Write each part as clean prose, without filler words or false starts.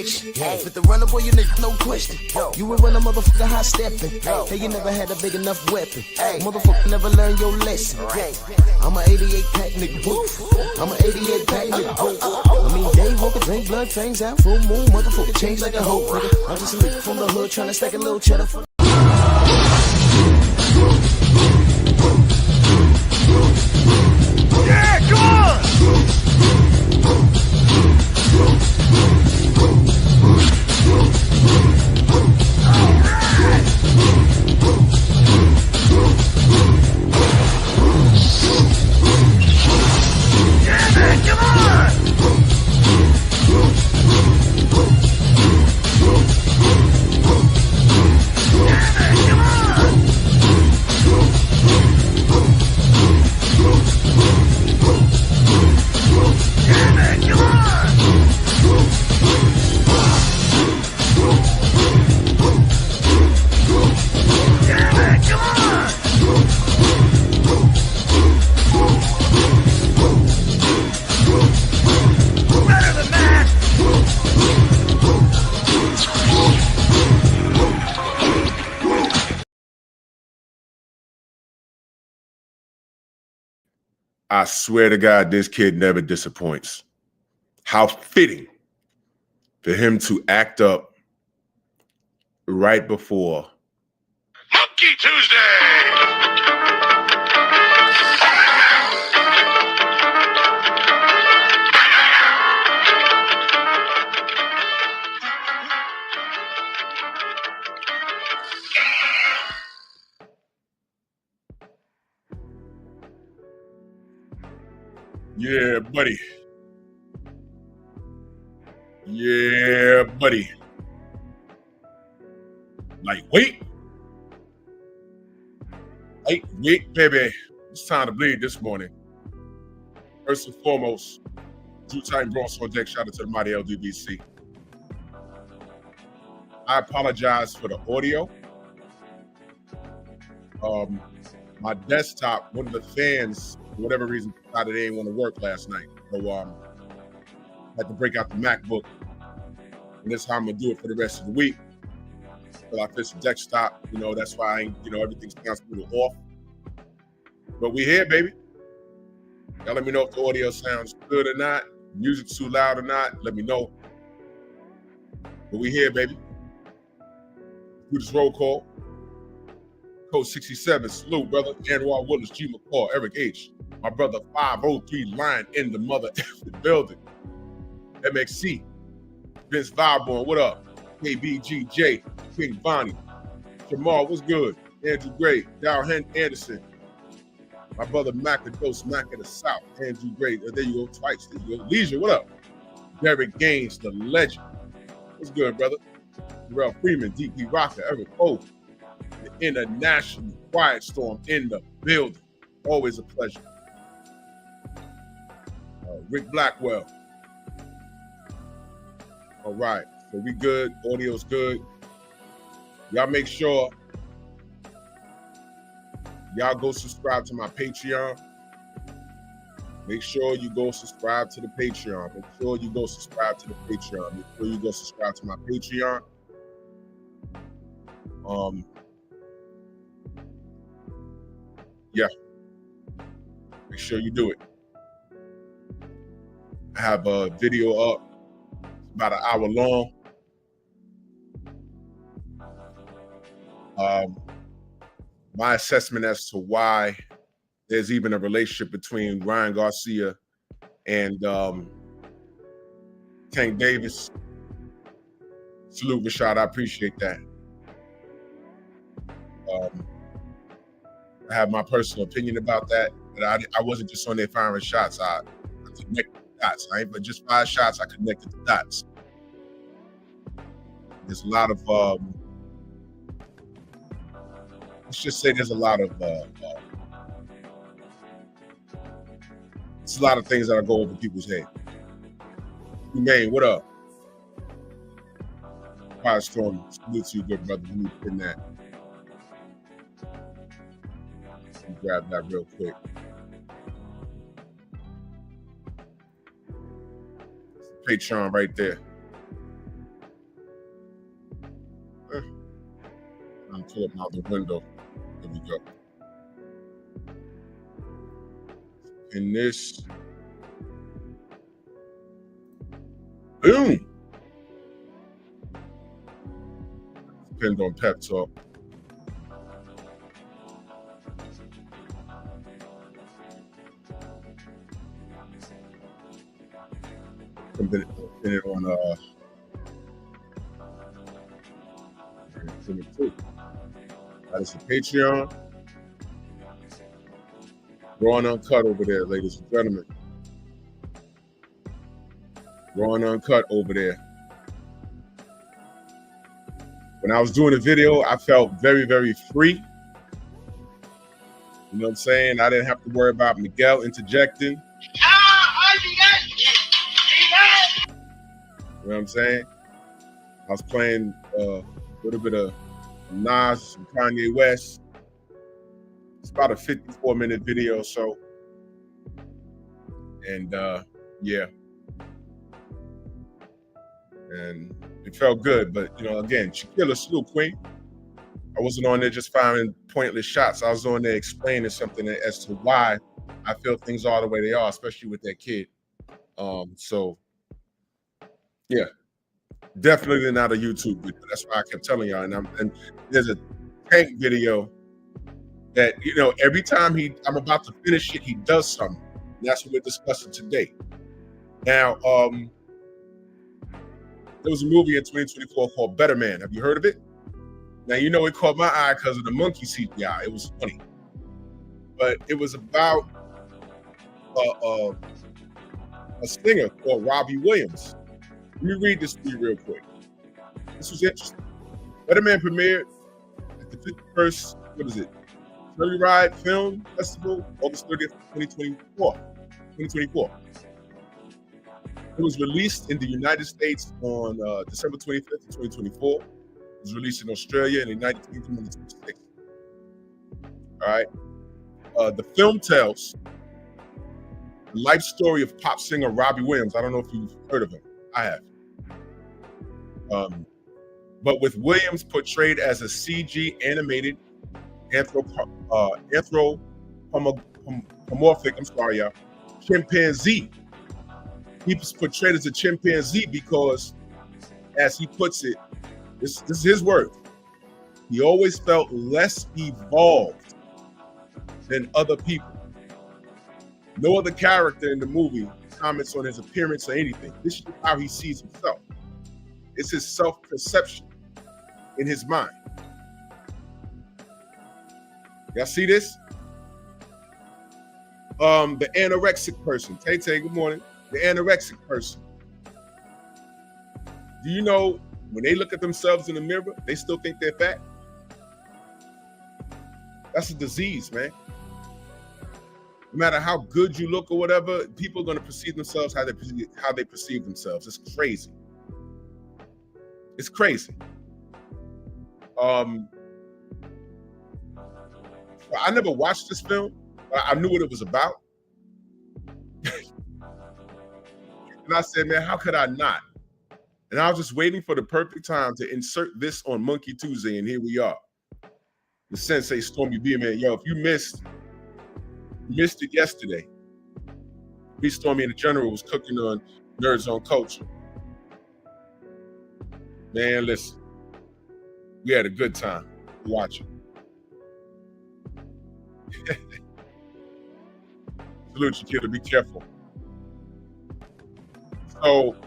direction. Fit the runner, boy, you nigga, no question. You would run a motherfucker high stepping. Hey, you never had a big enough weapon. Motherfucker never learned your lesson. I'm an 88 pack nigga, woof. I'm an 88 pack nigga, woof. I mean, day walker, drink blood, fangs out, full moon, motherfucker, change like a hoe, nigga. I'm just a nigga from the hood, tryna stack a little cheddar for. Yeah, come on! I swear to God, this kid never disappoints. How fitting for him to act up right before Monkey Tuesday! Yeah, buddy. Yeah, buddy. Lightweight. Lightweight, baby. It's time to bleed this morning. First and foremost, two-time bronze on deck. Shout out to the mighty LDBC. I apologize for the audio. My desktop, one of the fans, for whatever reason, decided they didn't want to work last night. So I had to break out the MacBook. And this is how I'm going to do it for the rest of the week. Until I fix the desktop. You know, that's why I ain't, everything sounds a little off. But we here, baby. Y'all let me know if the audio sounds good or not. Music's too loud or not. Let me know. But we here, baby. Do this roll call. Code 67, salute, brother. Anwar Willis, G. McCall, Eric H. My brother 503 Lion in the mother building. MXC, Vince Viborn, what up? KBGJ, King Bonnie. Jamal, what's good? Andrew Gray, Darrell Anderson. My brother Mac the Ghost, Mac in the South. Andrew Gray, there you go, twice. There you go. Leisure, what up? Derek Gaines, the legend. What's good, brother? Darrell Freeman, DP Rocker, Eric O. The International Quiet Storm in the building. Always a pleasure. Rick Blackwell. All right, so we good. Audio's good. Y'all make sure y'all go subscribe to my Patreon. Make sure you go subscribe to the Patreon. Make sure you go subscribe to the Patreon. Make sure you go subscribe to my Patreon. Yeah. Make sure you do it. I have a video up, about an hour long. My assessment as to why there's even a relationship between Ryan Garcia and Tank Davis. Salute, Rashad. I appreciate that. I have my personal opinion about that, but I wasn't just on there firing shots. I connected the dots. I ain't but just 5 shots. I connected the dots. There's a lot of let's just say there's a lot of it's a lot of things that go over people's head. Humane, what up? Quiet Storm, salute to you, good brother. Let me pin that. Let me grab that real quick. Patreon right there. I'm pulling out the window. There we go. And this, boom. Depend on pep talk. Pin it on that is the Patreon. Raw and uncut over there, ladies and gentlemen. Raw and uncut over there. When I was doing the video, I felt very, very free. You know what I'm saying? I didn't have to worry about Miguel interjecting. You know what I'm saying? I was playing a little bit of Nas and Kanye West. It's about a 54-minute video or so. And yeah. And it felt good, but you know, again, Shaquilla salute, Queen. I wasn't on there just finding pointless shots. I was on there explaining something as to why I feel things are the way they are, especially with that kid. So yeah, definitely not a YouTube video. That's why I kept telling y'all. And there's a Tank video that, you know, every time I'm about to finish it, he does something. And that's what we're discussing today. Now, there was a movie in 2024 called Betterman. Have you heard of it? Now, you know, it caught my eye because of the monkey CGI. It was funny. But it was about a singer called Robbie Williams. Let me read this to you real quick. This was interesting. Betterman premiered at the 51st, what is it? Cherry Ride Film Festival, August 30th, 2024. It was released in the United States on December 25th, 2024. It was released in Australia and the United Kingdom on the 26th. All right. The film tells the life story of pop singer Robbie Williams. I don't know if you've heard of him. I have. But with Williams portrayed as a CG animated anthropomorphic, chimpanzee. He was portrayed as a chimpanzee because, as he puts it, this is his word, he always felt less evolved than other people. No other character in the movie comments on his appearance or anything. This is how he sees himself. It's his self-perception in his mind. Y'all see this? The anorexic person. Tay, good morning. The anorexic person. Do you know when they look at themselves in the mirror, they still think they're fat? That's a disease, man. No matter how good you look or whatever, people are going to perceive themselves how they perceive themselves. It's crazy. It's crazy. I never watched this film, but I knew what it was about. And I said, man, how could I not? And I was just waiting for the perfect time to insert this on Monkey Tuesday, and here we are. The Sensei Stormy B, man, yo, if you missed it yesterday. B Stormy and the General was cooking on Nerds on Culture. Man, listen, we had a good time watching. Salute you, kiddo. Be careful. So,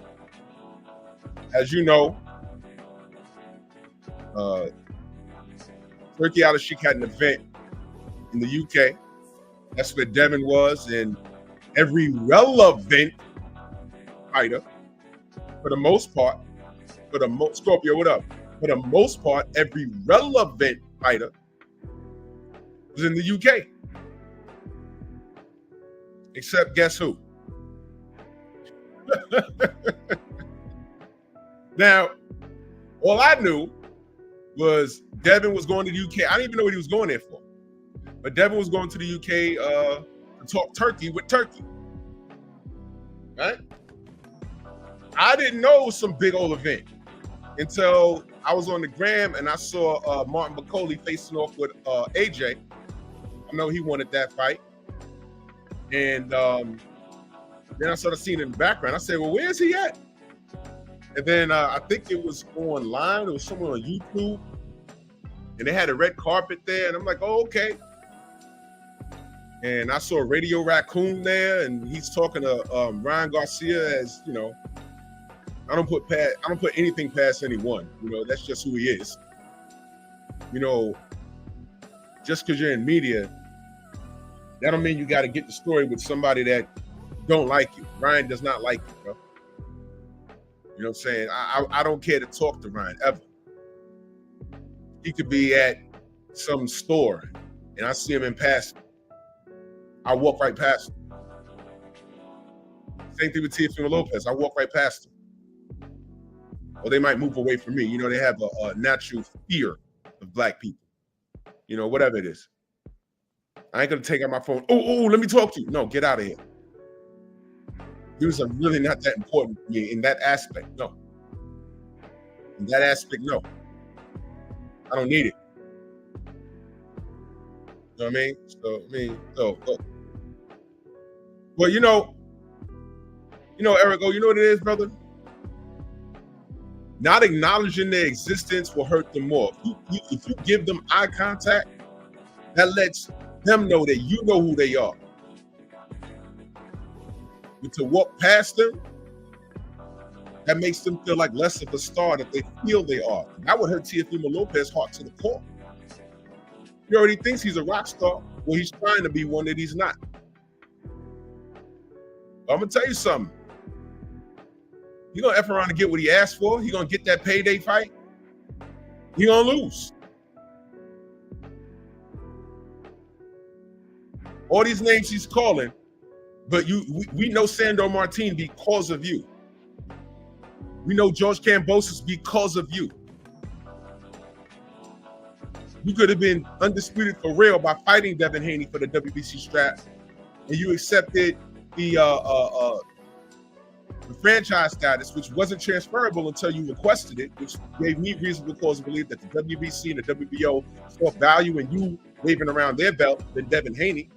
as you know, Turkey Out of Chic had an event in the UK. That's where Devin was, and every relevant fighter, for the most part, Scorpio, what up? For the most part, every relevant fighter was in the UK. Except guess who? Now, all I knew was Devin was going to the UK. I didn't even know what he was going there for. But Devin was going to the UK to talk Turkey with Turkey. Right? I didn't know it was some big old event until I was on the gram and I saw Martin Bacoli facing off with AJ. I know he wanted that fight. And then I started seeing it in the background. I said, well, where's he at? And then I think it was online. It was somewhere on YouTube. And they had a red carpet there. And I'm like, oh, okay. And I saw Radio Raccoon there. And he's talking to Ryan Garcia as, you know, I don't put anything past anyone. You know, that's just who he is. You know, just because you're in media, that don't mean you got to get the story with somebody that don't like you. Ryan does not like you, bro. You know what I'm saying? I don't care to talk to Ryan ever. He could be at some store and I see him in passing. I walk right past him. Same thing with Teofimo Lopez. I walk right past him. Or they might move away from me. You know, they have a natural fear of black people. You know, whatever it is. I ain't gonna take out my phone. Oh, let me talk to you. No, get out of here. These are really not that important to me in that aspect. No. In that aspect, no. I don't need it. You know what I mean? So, well, you know, Erico, you know what it is, brother? Not acknowledging their existence will hurt them more. If you give them eye contact, that lets them know that you know who they are. But to walk past them, that makes them feel like less of a star that they feel they are. That would hurt Teofimo Lopez's heart to the core. He already thinks he's a rock star. Well, he's trying to be one that he's not. But I'm gonna tell you something. He gonna F around and get what he asked for. He gonna get that payday fight. He gonna lose. All these names he's calling, but we know Sandor Martin because of you. We know George Kambosos because of you. You could have been undisputed for real by fighting Devin Haney for the WBC strap, and you accepted the franchise status, which wasn't transferable until you requested it, which gave me reasonable cause to believe that the WBC and the WBO saw value in you waving around their belt than Devin Haney.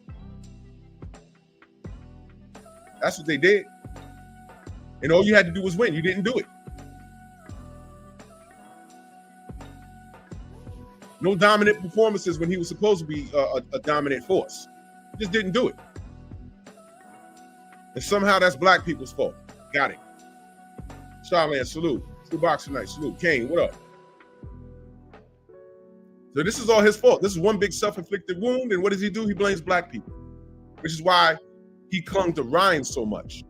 That's what they did. And all you had to do was win. You didn't do it. No dominant performances when he was supposed to be a dominant force. He just didn't do it. And somehow that's black people's fault. Got it. Charland, salute. True Boxing Night, salute. Kane, what up? So this is all his fault. This is one big self-inflicted wound. And what does he do? He blames black people, which is why he clung to Ryan so much.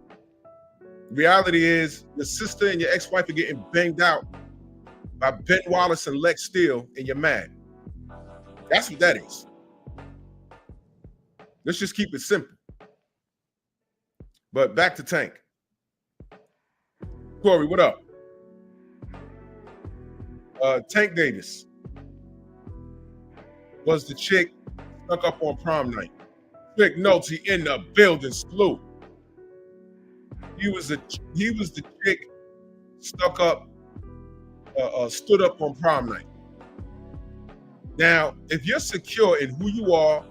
The reality is your sister and your ex-wife are getting banged out by Ben Wallace and Lex Steele, and you're mad. That's what that is. Let's just keep it simple. But back to Tank. Corey, what up? Tank Davis was the chick stuck up on prom night. Big Noty in the building, salute. He was the chick stuck up, stood up on prom night. Now, if you're secure in who you are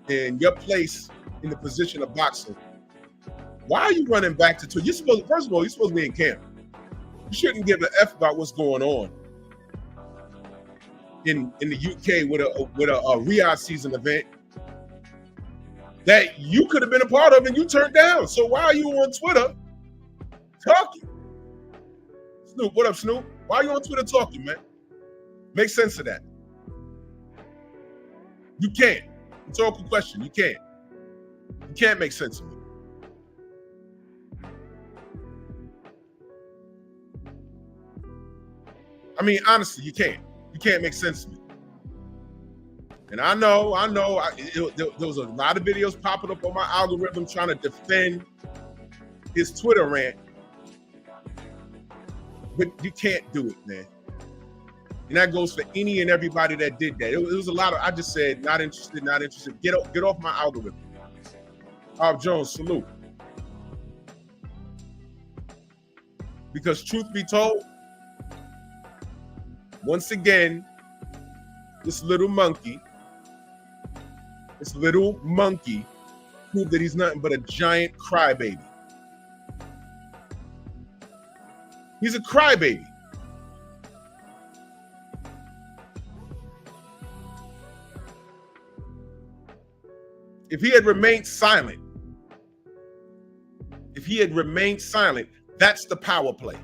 and your place in the position of boxing, why are you running back to Twitter? First of all, you're supposed to be in camp. You shouldn't give a F about what's going on in the UK with a Riyadh season event that you could have been a part of and you turned down. So why are you on Twitter talking? Snoop, what up, Snoop? Why are you on Twitter talking, man? Make sense of that. You can't. Rhetorical question. You can't. You can't make sense of it. I mean, honestly, you can't. You can't make sense of it. And I know, there was a lot of videos popping up on my algorithm trying to defend his Twitter rant. But you can't do it, man. And that goes for any and everybody that did that. It was a lot of, I just said, not interested, not interested. Get off my algorithm. Bob Jones, salute. Because truth be told, once again, this little monkey proved that he's nothing but a giant crybaby. He's a crybaby. If he had remained silent, that's the power play.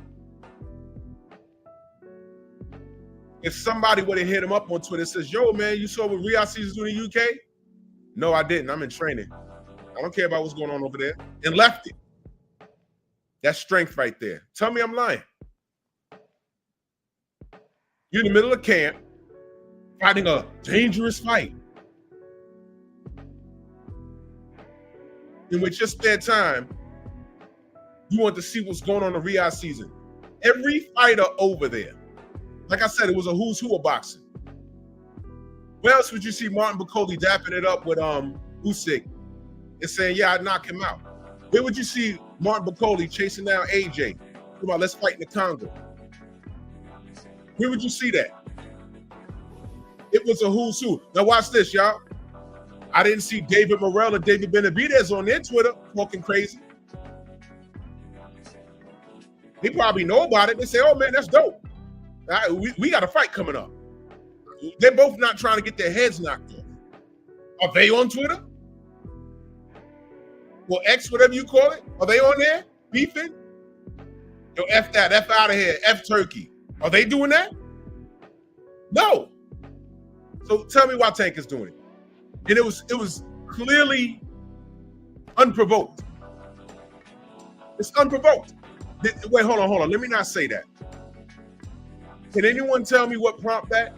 If somebody would have hit him up on Twitter and says, yo, man, you saw what Riyadh Caesar's doing in the UK? No, I didn't. I'm in training. I don't care about what's going on over there. And left it. That's strength right there. Tell me I'm lying. You're in the middle of camp, fighting a dangerous fight. And with your spare time, you want to see what's going on in Riyadh season. Every fighter over there, like I said, it was a who's who of boxing. Where else would you see Martin Bakoli dapping it up with Usyk and saying, yeah, I'd knock him out? Where would you see Martin Bakoli chasing down AJ? Come on, let's fight in the Congo. Where would you see that? It was a who's who. Now watch this, y'all. I didn't see David Morrell and David Benavidez on their Twitter talking crazy. They probably know about it. They say, oh, man, that's dope. We got a fight coming up. They're both not trying to get their heads knocked off. Are they on Twitter? Or X, whatever you call it? Are they on there beefing? Yo, F that, F out of here, F Turkey. Are they doing that? No. So tell me why Tank is doing it. And it was clearly unprovoked. It's unprovoked. Wait, hold on. Let me not say that. Can anyone tell me what prompted that?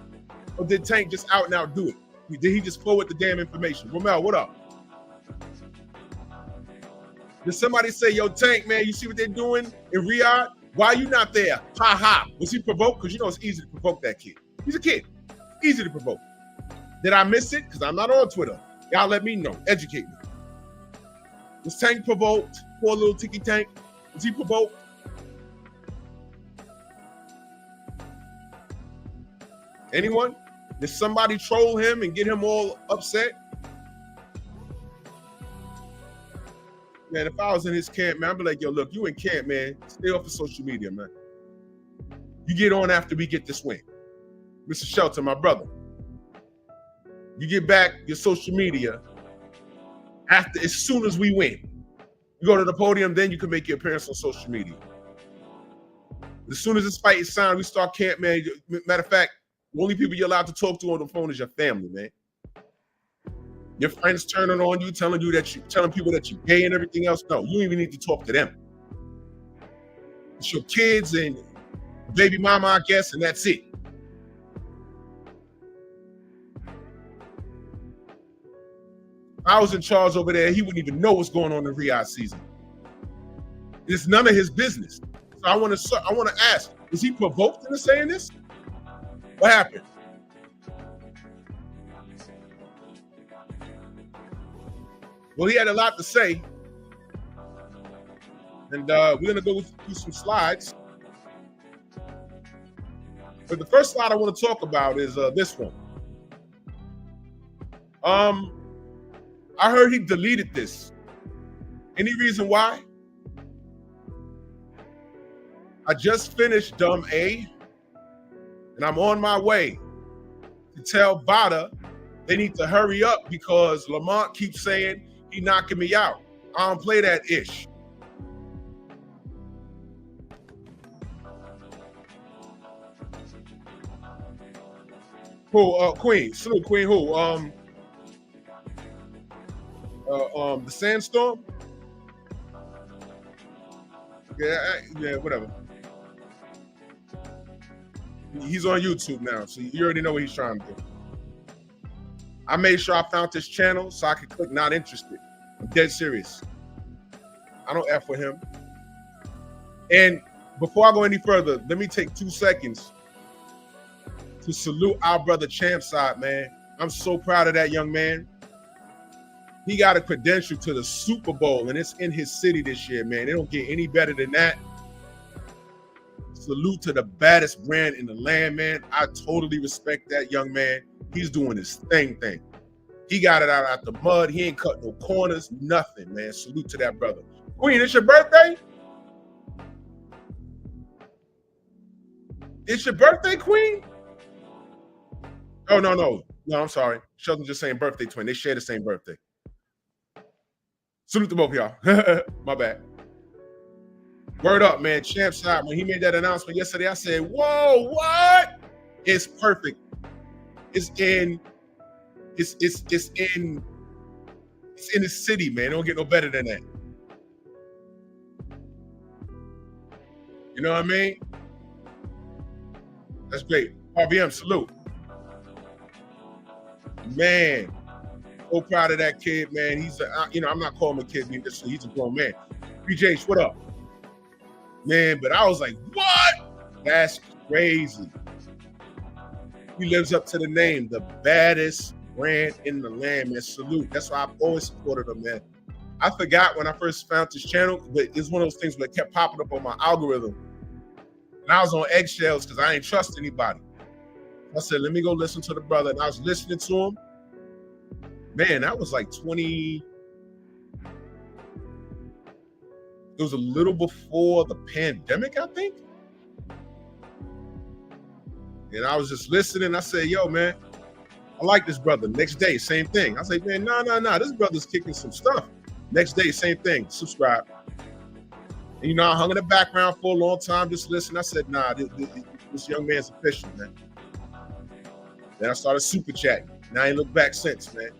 Or did Tank just out and out do it? Did he just forward the damn information? Romel, what up? Did somebody say, yo, Tank, man, you see what they're doing in Riyadh? Why are you not there? Ha ha. Was he provoked? Because you know it's easy to provoke that kid. He's a kid. Easy to provoke. Did I miss it? Because I'm not on Twitter. Y'all let me know. Educate me. Was Tank provoked? Poor little Tiki Tank. Was he provoked? Anyone? Did somebody troll him and get him all upset? Man, if I was in his camp, man, I'd be like, yo, look, you in camp, man. Stay off of social media, man. You get on after we get this win. Mr. Shelton, my brother. You get back your social media as soon as we win. You go to the podium, then you can make your appearance on social media. As soon as this fight is signed, we start camp, man. Matter of fact, the only people you're allowed to talk to on the phone is your family, man. Your friends turning on you, telling people that you're gay and everything else. No, you don't even need to talk to them. It's your kids and baby mama, I guess, and that's it. If I was in charge over there, he wouldn't even know what's going on in Riyadh season. It's none of his business. So I want to ask, is he provoked into saying this? What happened? Well, he had a lot to say. And we're going to go through some slides. But the first slide I want to talk about is this one. I heard he deleted this. Any reason why? I just finished Dumb A, and I'm on my way to tell Bada they need to hurry up because Lamont keeps saying he knocking me out. I don't play that ish. Who? Queen. Salute, Queen. Who? The Sandstorm. Yeah, whatever. He's on YouTube now, so you already know what he's trying to do. I made sure I found this channel so I could click not interested. I'm dead serious. I don't F with him. And before I go any further, let me take 2 seconds to salute our brother Champside, man. I'm so proud of that young man. He got a credential to the Super Bowl, and it's in his city this year, man. They don't get any better than that. Salute to the baddest brand in the land, man. I totally respect that young man. He's doing his thing. He got it out the mud. He ain't cut no corners, nothing, man. Salute to that brother. Queen, it's your birthday? It's your birthday, Queen? Oh, no. No, I'm sorry. Sheldon just saying birthday twin. They share the same birthday. Salute to both of y'all. My bad. Word up, man. Champ side, when he made that announcement yesterday, I said, whoa, what? It's perfect. It's in the city, man. It don't get no better than that. You know what I mean? That's great. RBM, salute. Man, so proud of that kid, man. He's I'm not calling him a kid, he's a grown man. PJ, what up? Man, but I was like, what? That's crazy. He lives up to the name, the baddest brand in the land, man. Salute. That's why I've always supported him, man. I forgot when I first found this channel, but it's one of those things that kept popping up on my algorithm. And I was on eggshells because I ain't trust anybody. I said, let me go listen to the brother. And I was listening to him. Man, that was like 20. It was a little before the pandemic, I think. And I was just listening. I said, yo, man, I like this brother. Next day, same thing. I said, man, no. This brother's kicking some stuff. Next day, same thing. Subscribe. And, I hung in the background for a long time, just listening. I said, nah, this young man's official, man. Then I started super chatting. And I ain't looked back since, man.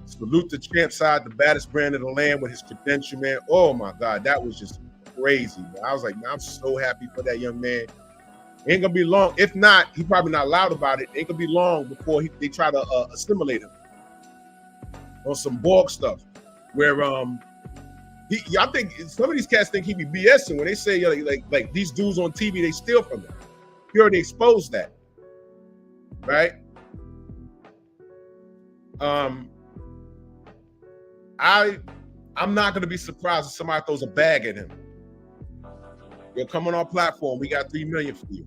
Salute the champ side, the baddest brand in the land with his credential, man. Oh my God, that was just crazy, man. I was like, man, I'm so happy for that young man. Ain't gonna be long. If not, he probably not loud about it. Ain't gonna be long before they try to assimilate him on some Borg stuff. Where I think some of these cats think he be BSing when they say like these dudes on TV they steal from him. He already exposed that, right? I'm not going to be surprised if somebody throws a bag at him. You'll come on our platform. We got 3 million for you.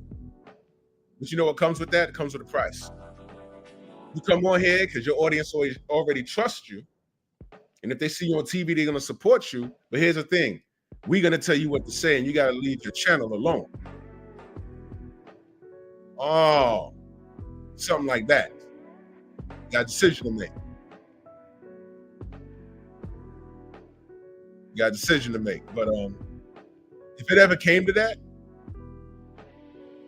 But you know what comes with that? It comes with a price. You come on here because your audience already trusts you. And if they see you on TV, they're going to support you. But here's the thing. We're going to tell you what to say, and you got to leave your channel alone. Oh, something like that. You got a decision to make. But if it ever came to that,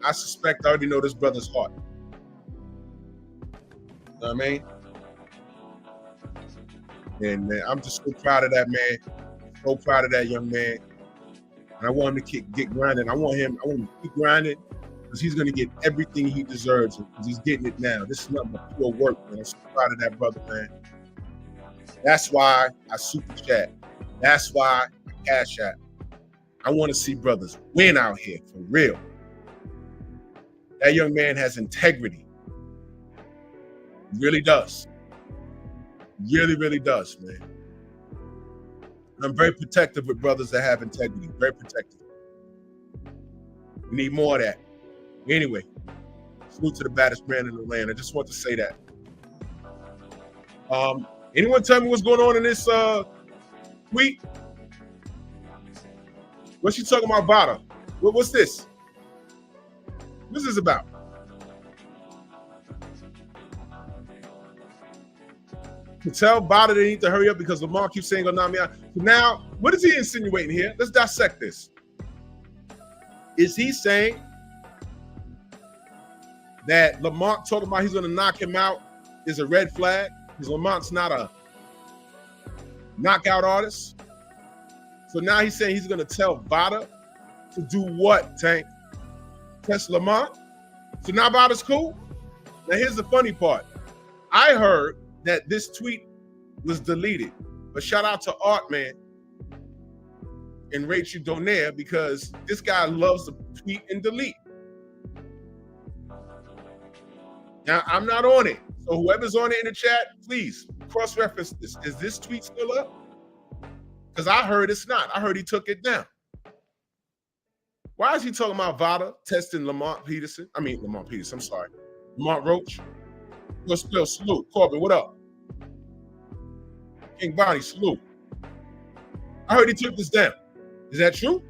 I suspect I already know this brother's heart. You know what I mean? And man, I'm just so proud of that man. So proud of that young man. And I want him to get grinding. I want him to keep grinding because he's going to get everything he deserves because he's getting it now. This is nothing but pure work, man. I'm so proud of that brother, man. That's why I super chat. That's why I cash out. I want to see brothers win out here for real. That young man has integrity. He really does. Really, really does, man. And I'm very protective with brothers that have integrity. Very protective. We need more of that. Anyway, salute to the baddest brand in the land. I just want to say that. Anyone tell me what's going on in this tweet? What's she talking about, Bada? What's this? What's this about? To tell Bada they need to hurry up because Lamar keeps saying gonna knock me out. So now, what is he insinuating here? Let's dissect this. Is he saying that Lamar talking about he's gonna knock him out is a red flag? Because Lamar's not a knockout artist. So now he's saying he's gonna tell Bada to do what, Tank? Test Lamar? So now Bada's cool? Now here's the funny part. I heard that this tweet was deleted. But shout out to Artman and Rachel Donaire because this guy loves to tweet and delete. Now, I'm not on it. So whoever's on it in the chat, please cross-reference this. Is this tweet still up? Because I heard it's not. I heard he took it down. Why is he talking about Vada testing Lamont Peterson? I'm sorry. Lamont Roach. Yo, Spill, salute. Corbin, what up? King Bonnie, salute. I heard he took this down. Is that true?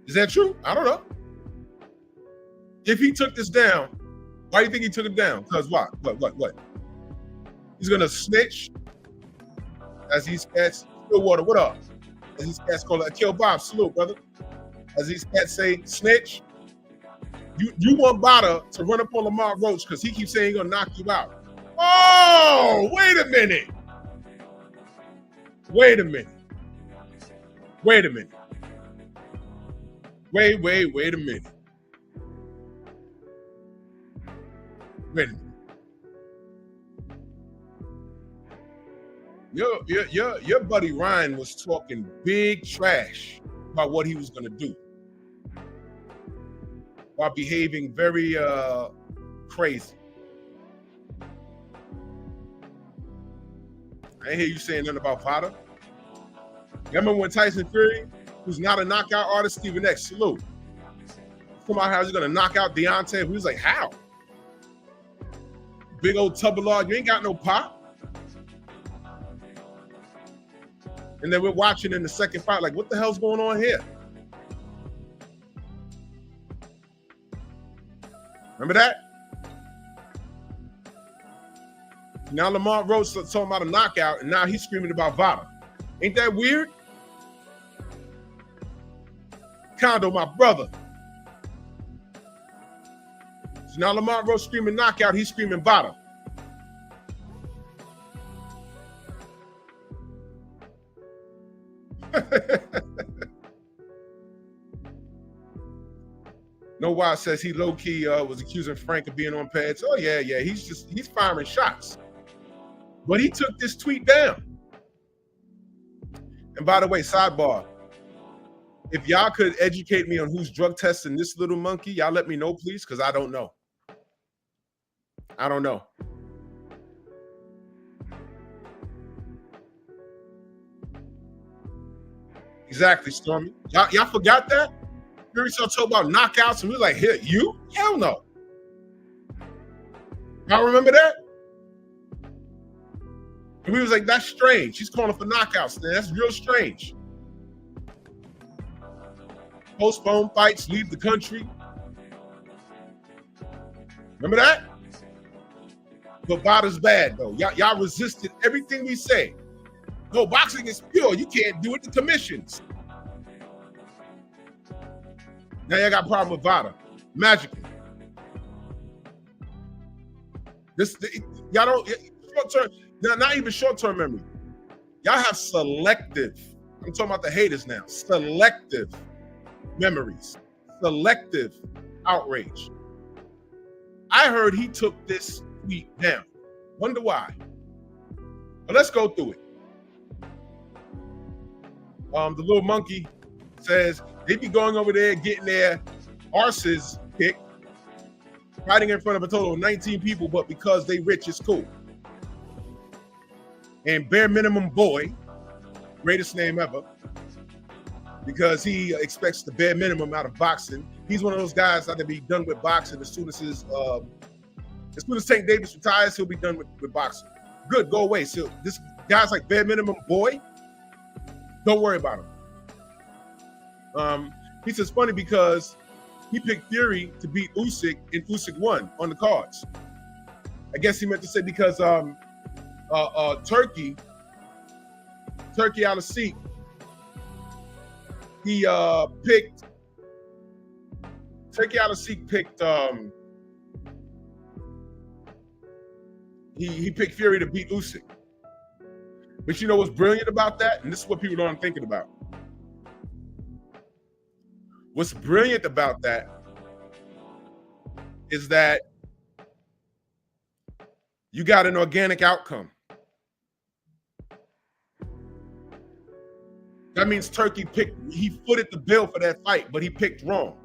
Is that true? I don't know. If he took this down, why do you think he took it down? Because what? What? He's gonna snitch as these cats. Stillwater, what up? As these cats call it, Kill Bob, salute, brother. As these cats say, snitch. You want Bada to run up on Lamar Roach because he keeps saying he's gonna knock you out. Oh, wait a minute. Wait a minute. Wait a minute. Wait a minute. Wait a minute. Your buddy Ryan was talking big trash about what he was gonna do while behaving very crazy. I ain't hear you saying nothing about Potter. Remember when Tyson Fury, who's not a knockout artist, Stephen X, salute. Come out, how he's gonna knock out Deontay? He was like, how? Big old tub of lard, you ain't got no pop. And then we're watching in the second fight, like, what the hell's going on here? Remember that? Now Lamar Roach talking about a knockout, and now he's screaming about Vada. Ain't that weird? Kondo, my brother. So now Lamar Roach screaming knockout, he's screaming Vada. No Wild says he low-key was accusing Frank of being on pads. Oh, yeah, he's firing shots. But he took this tweet down. And by the way, sidebar, if y'all could educate me on who's drug testing this little monkey, y'all let me know, please, because I don't know. I don't know. Exactly, Stormy. Y'all forgot that? Fury started talking about knockouts, and we were like, here, you? Hell no. Y'all remember that? And we was like, that's strange. She's calling for knockouts. That's real strange. Postpone fights, leave the country. Remember that? But Vada's bad, though. Y'all resisted everything we say. No, boxing is pure. You can't do it. The commissions. Now y'all got a problem with Vada. Magically. Y'all don't, short-term, not even short-term memory. Y'all have selective, I'm talking about the haters now, selective memories, selective outrage. I heard he took this tweet down. Wonder why. But let's go through it. The little monkey says they be going over there getting their arses kicked, fighting in front of a total of 19 people, but because they rich, it's cool. And Bare Minimum Boy, greatest name ever, because he expects the bare minimum out of boxing. He's one of those guys that will be done with boxing as soon as Tank Davis retires, he'll be done with boxing. Good, go away. So this guy's like Bare Minimum Boy. Don't worry about him. He says funny because he picked Fury to beat Usyk and Usyk won on the cards. I guess he meant to say because Turkey out of seat, he picked Turkey out of seat picked he picked Fury to beat Usyk. But you know what's brilliant about that? And this is what people aren't thinking about. What's brilliant about that is that you got an organic outcome. That means Turkey he footed the bill for that fight, but he picked wrong.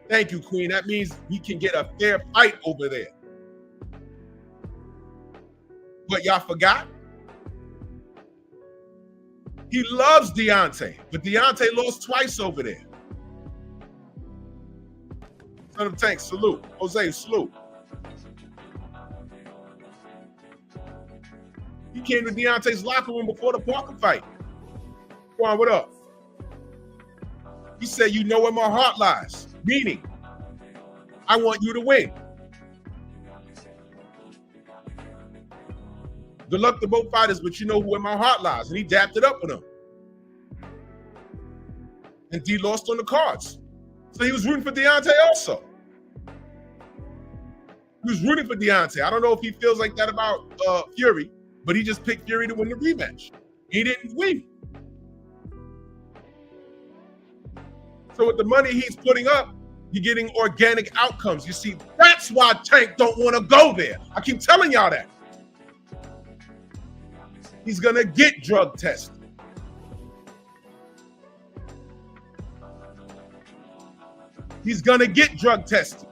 Thank you, Queen. That means we can get a fair fight over there. But y'all forgot? He loves Deontay, but Deontay lost twice over there. Son of Tank, salute. Jose, salute. He came to Deontay's locker room before the Parker fight. Go on, what up? He said, you know where my heart lies. Meaning, I want you to win. Good luck to both fighters, but you know where my heart lies. And he dapped it up with him. And D lost on the cards. So he was rooting for Deontay also. He was rooting for Deontay. I don't know if he feels like that about Fury, but he just picked Fury to win the rematch. He didn't win. So with the money he's putting up, you're getting organic outcomes. You see, that's why Tank don't want to go there. I keep telling y'all that. He's going to get drug tested. He's going to get drug tested.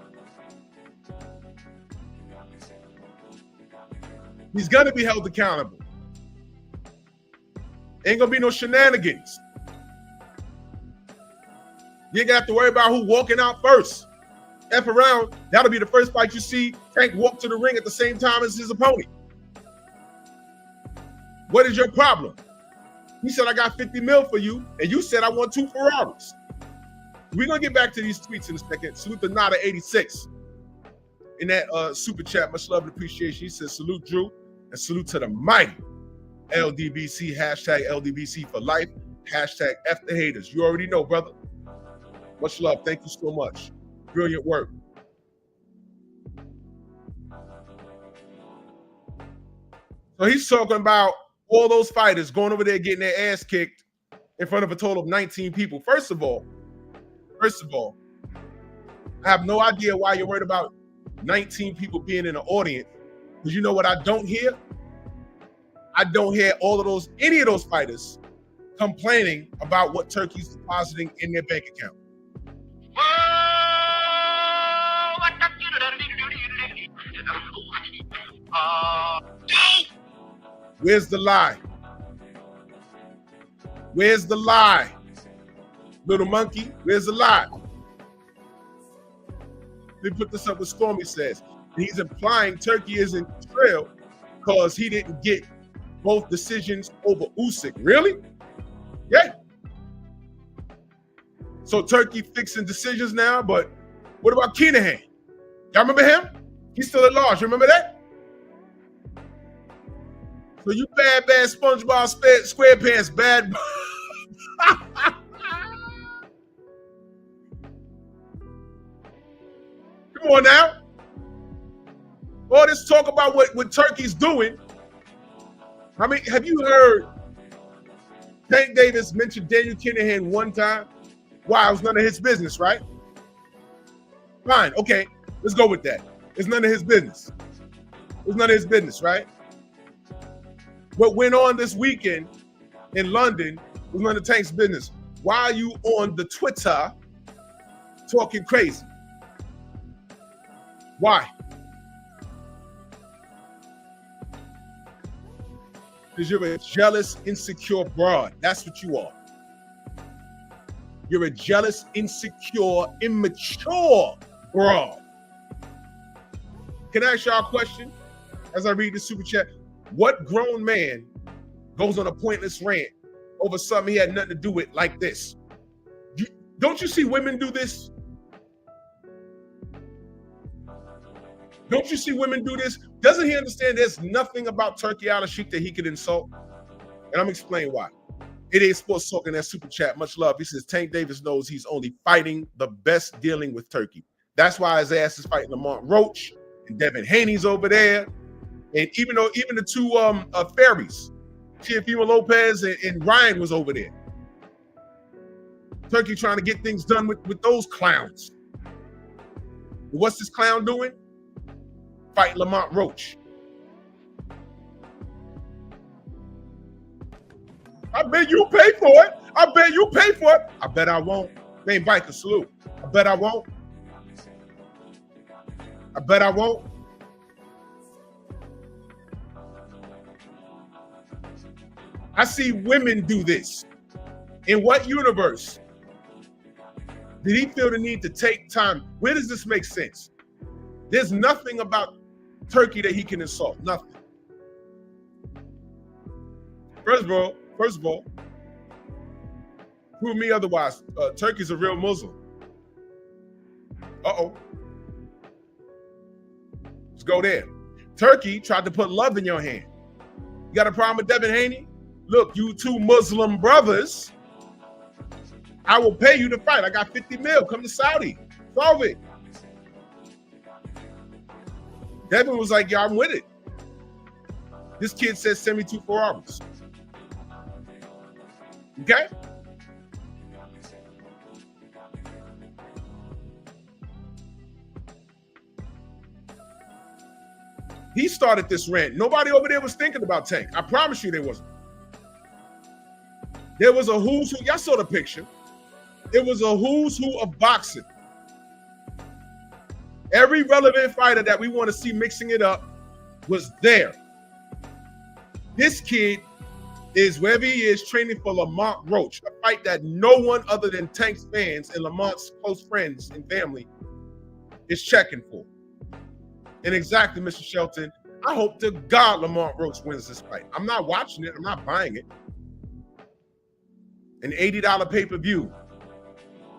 He's going to be held accountable. Ain't going to be no shenanigans. You ain't got to have to worry about who walking out first. F around, that'll be the first fight you see Tank walk to the ring at the same time as his opponent. What is your problem? He said, I got 50 mil for you, and you said I want 2 Ferraris. We're going to get back to these tweets in a second. Salute to Nada86 in that super chat. Much love and appreciation. He says, salute Drew, and salute to the mighty LDBC, hashtag LDBC for life, hashtag F the haters. You already know, brother. Much love. Thank you so much. Brilliant work. So he's talking about all those fighters going over there getting their ass kicked in front of a total of 19 people. First of all, I have no idea why you're worried about 19 people being in the audience, because you know what I don't hear? I don't hear any of those fighters complaining about what Turkey's depositing in their bank account. Where's the lie? Where's the lie? Little monkey, where's the lie? They put this up with Stormy says. He's implying Turkey is in trail because he didn't get both decisions over Usyk. Really? Yeah. So Turkey fixing decisions now, but what about Kinahan? Y'all remember him? He's still at large. Remember that? So you bad SpongeBob SquarePants, bad. Come on now. All this talk about what Turkey's doing. I mean, have you heard Tank Davis mention Daniel Kinahan one time? Why? It was none of his business, right? Fine. Okay. Let's go with that. It's none of his business. It's none of his business, right? What went on this weekend in London was none of Tank's business. Why are you on the Twitter talking crazy? Why? Because you're a jealous, insecure broad. That's what you are. You're a jealous, insecure, immature broad. Can I ask y'all a question as I read the super chat? What grown man goes on a pointless rant over something he had nothing to do with like this? Don't you see women do this? Don't you see women do this? Doesn't he understand there's nothing about Turkey Al-Sheikh that he could insult? And I'm explaining why. It ain't sports talking that super chat. Much love. He says Tank Davis knows he's only fighting the best dealing with Turkey. That's why his ass is fighting Lamont Roach and Devin Haney's over there. And even the two fairies, Teofimo Lopez and Ryan was over there. Turkey trying to get things done with those clowns. What's this clown doing? Fight Lamont Roach. I bet you pay for it. I bet you pay for it. I bet I won't. They ain't biker salute. I bet I won't. I bet I won't. I see women do this. In what universe did he feel the need to take time? Where does this make sense? There's nothing about Turkey that he can insult. Nothing. First of all, prove me otherwise. Turkey's a real Muslim. Uh-oh. Let's go there. Turkey tried to put love in your hand. You got a problem with Devin Haney? Look, you two Muslim brothers, I will pay you to fight. I got 50 mil. Come to Saudi. Solve it. Devin was like, yeah, I'm with it. This kid says send me 2 Ferraris. Okay? He started this rant. Nobody over there was thinking about Tank. I promise you they wasn't. There was a who's who. Y'all saw the picture. It was a who's who of boxing. Every relevant fighter that we want to see mixing it up was there. This kid is, wherever he is, training for Lamont Roach, a fight that no one other than Tank's fans and Lamont's close friends and family is checking for. And exactly, Mr. Shelton, I hope to God Lamont Roach wins this fight. I'm not watching it. I'm not buying it. An $80 pay-per-view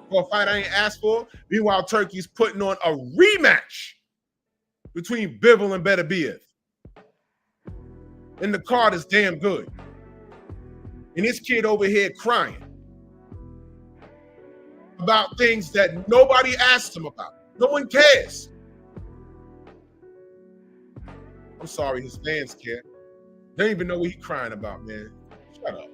for a fight I ain't asked for. Meanwhile, Turkey's putting on a rematch between Bivol and Betterman. And the card is damn good. And this kid over here crying about things that nobody asked him about. No one cares. I'm sorry, his fans care. They don't even know what he's crying about, man. Shut up.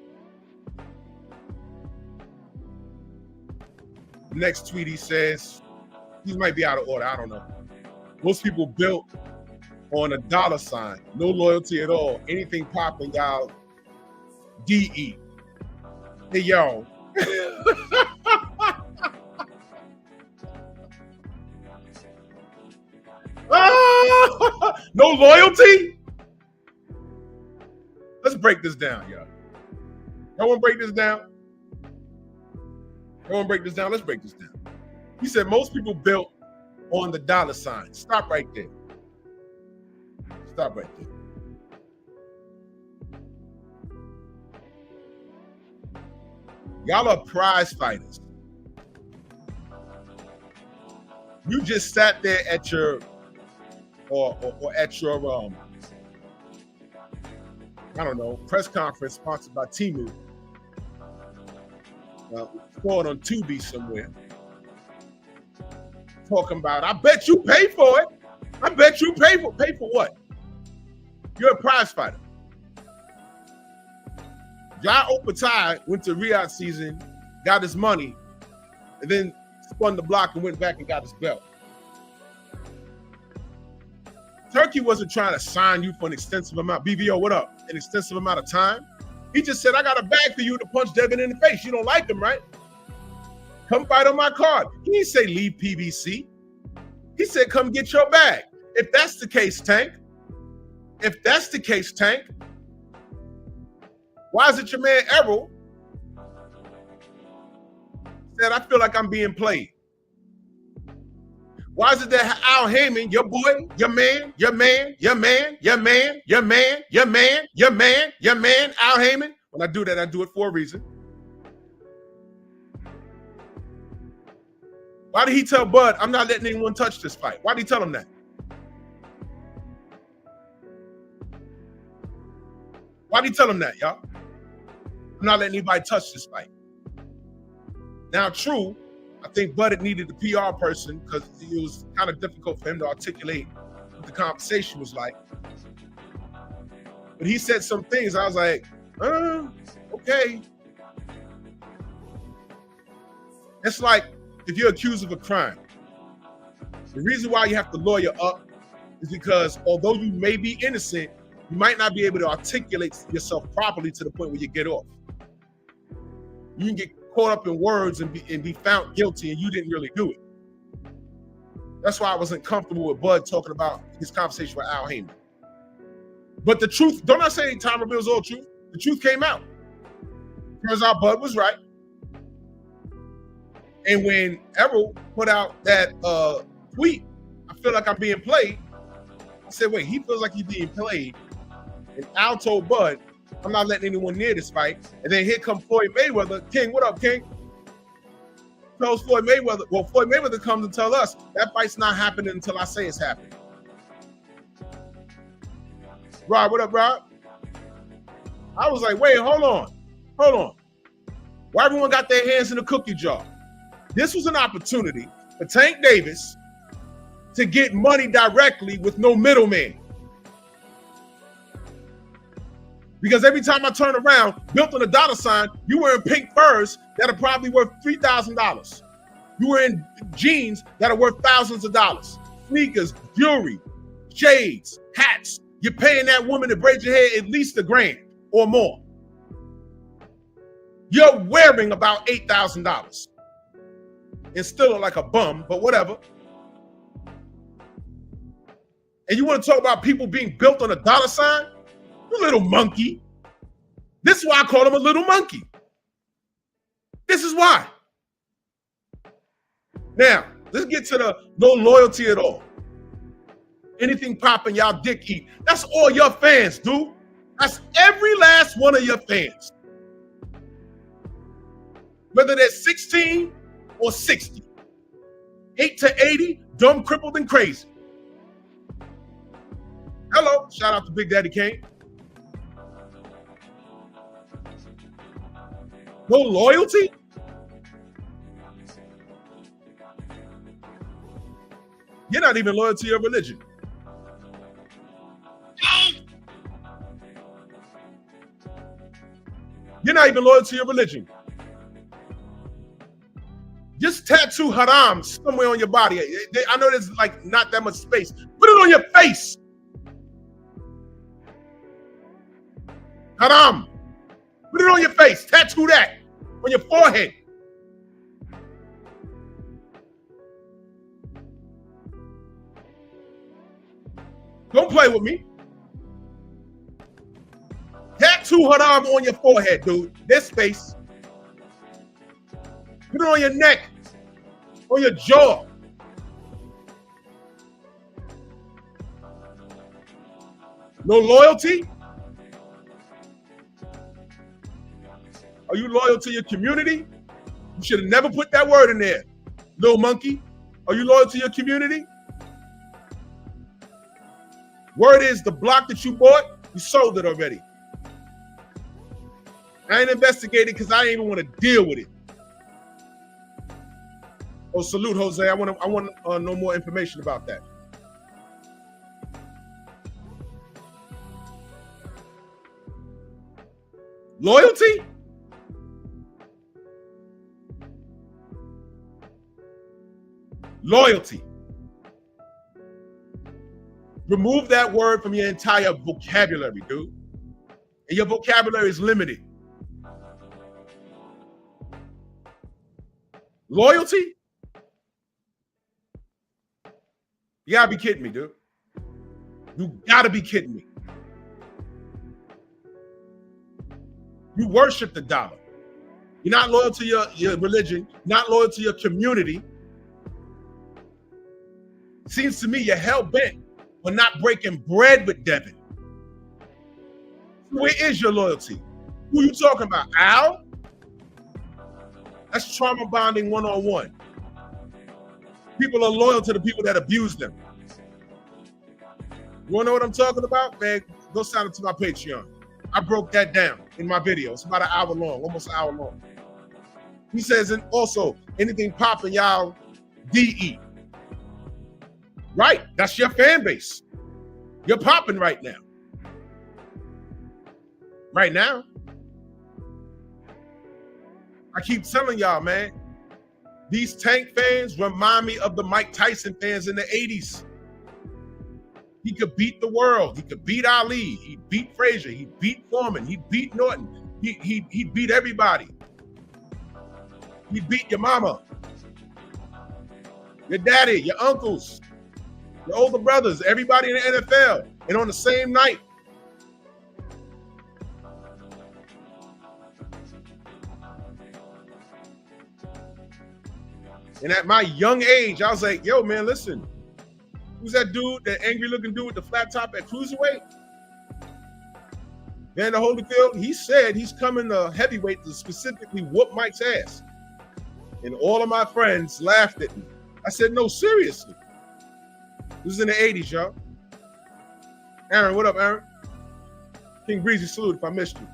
Next tweet, he says, he might be out of order, I don't know. Most people built on a dollar sign, no loyalty at all. Anything popping out, DE. Hey, yo. No loyalty? Let's break this down, y'all. Y'all want to break this down? Y'all want to break this down? Let's break this down. He said most people built on the dollar sign. Stop right there. Stop right there. Y'all are prize fighters. You just sat there at your or at your I don't know, press conference sponsored by Temu. Scored on Tubi somewhere. Talking about, I bet you pay for it. I bet you pay for what? You're a prize fighter. Jai Opatai went to Riyadh season, got his money, and then spun the block and went back and got his belt. Turkey wasn't trying to sign you for an extensive amount. BVO, what up? An extensive amount of time. He just said, I got a bag for you to punch Devin in the face. You don't like him, right? Come fight on my card. He didn't say leave PBC. He said, come get your bag. If that's the case, Tank, why is it your man Errol said, I feel like I'm being played? Why is it that Al Heyman, your boy, your man, Al Heyman? When I do that, I do it for a reason. Why did he tell Bud, I'm not letting anyone touch this fight? Why did he tell him that? Why did he tell him that, y'all? I'm not letting anybody touch this fight. Now, true, I think Bud needed a PR person because it was kind of difficult for him to articulate what the conversation was like. But he said some things. I was like, okay. It's like if you're accused of a crime, the reason why you have to lawyer up is because although you may be innocent, you might not be able to articulate yourself properly to the point where you get off. You can get caught up in words and be found guilty and you didn't really do it. That's why I wasn't comfortable with Bud talking about his conversation with Al Heyman. But the truth, don't I say time reveals all truth? The truth came out. Turns out Bud was right. And when Errol put out that tweet, I feel like I'm being played. I said, wait, he feels like he's being played. And Al told Bud, I'm not letting anyone near this fight. And then here comes Floyd Mayweather. King, what up, King? Tells Floyd Mayweather. Well, Floyd Mayweather comes and tells us that fight's not happening until I say it's happening. Rob, what up, Rob? I was like, wait, hold on. Why everyone got their hands in the cookie jar? This was an opportunity for Tank Davis to get money directly with no middleman. Because every time I turn around, built on a dollar sign, you were in pink furs that are probably worth $3,000. You were in jeans that are worth thousands of dollars. Sneakers, jewelry, shades, hats. You're paying that woman to braid your hair at least $1,000 or more. You're wearing about $8,000 and still look like a bum, but whatever. And you want to talk about people being built on a dollar sign? You little monkey. This is why I call him a little monkey. This is why. Now, let's get to the no loyalty at all. Anything popping, y'all dick eat. That's all your fans, dude. That's every last one of your fans. Whether they're 16 or 60. 8 to 80, dumb, crippled, and crazy. Hello, shout out to Big Daddy Kane. No loyalty? You're not even loyal to your religion. You're not even loyal to your religion. Just tattoo haram somewhere on your body. I know there's like not that much space. Put it on your face. Haram. Put it on your face. Tattoo that on your forehead. Don't play with me. Tattoo haram on your forehead, dude. This space. Put it on your neck, on your jaw. No loyalty? Are you loyal to your community? You should have never put that word in there, little monkey. Are you loyal to your community? Word is the block that you bought, you sold it already. I ain't investigating because I ain't even want to deal with it. Oh, salute, Jose. I want to know more information about that. Loyalty? Loyalty. Remove that word from your entire vocabulary, dude. And your vocabulary is limited. Loyalty? You gotta be kidding me, dude. You gotta be kidding me. You worship the dollar. You're not loyal to your religion, not loyal to your community. Seems to me you're hell-bent on not breaking bread with Devin. Where is your loyalty? Who you talking about? Al? That's trauma bonding one-on-one. People are loyal to the people that abuse them. You wanna know what I'm talking about? Man, go sign up to my Patreon. I broke that down in my video. It's about an hour long, almost an hour long. He says, and also, anything popping, y'all DE. Right, that's your fan base. You're popping right now. Right now. I keep telling y'all, man, these Tank fans remind me of the Mike Tyson fans in the 80s. He could beat the world. He could beat Ali. He beat Frazier. He beat Foreman. He beat Norton. He beat everybody. He beat your mama, your daddy, your uncles, your older brothers, everybody in the NFL, and on the same night. And at my young age, I was like, yo, man, listen, who's that dude, that angry looking dude with the flat top at Cruiserweight? Vander Holyfield, he said he's coming to heavyweight to specifically whoop Mike's ass. And all of my friends laughed at me. I said, no, seriously. This is in the 80s, y'all. Aaron, what up, Aaron? King Breezy, salute if I missed you.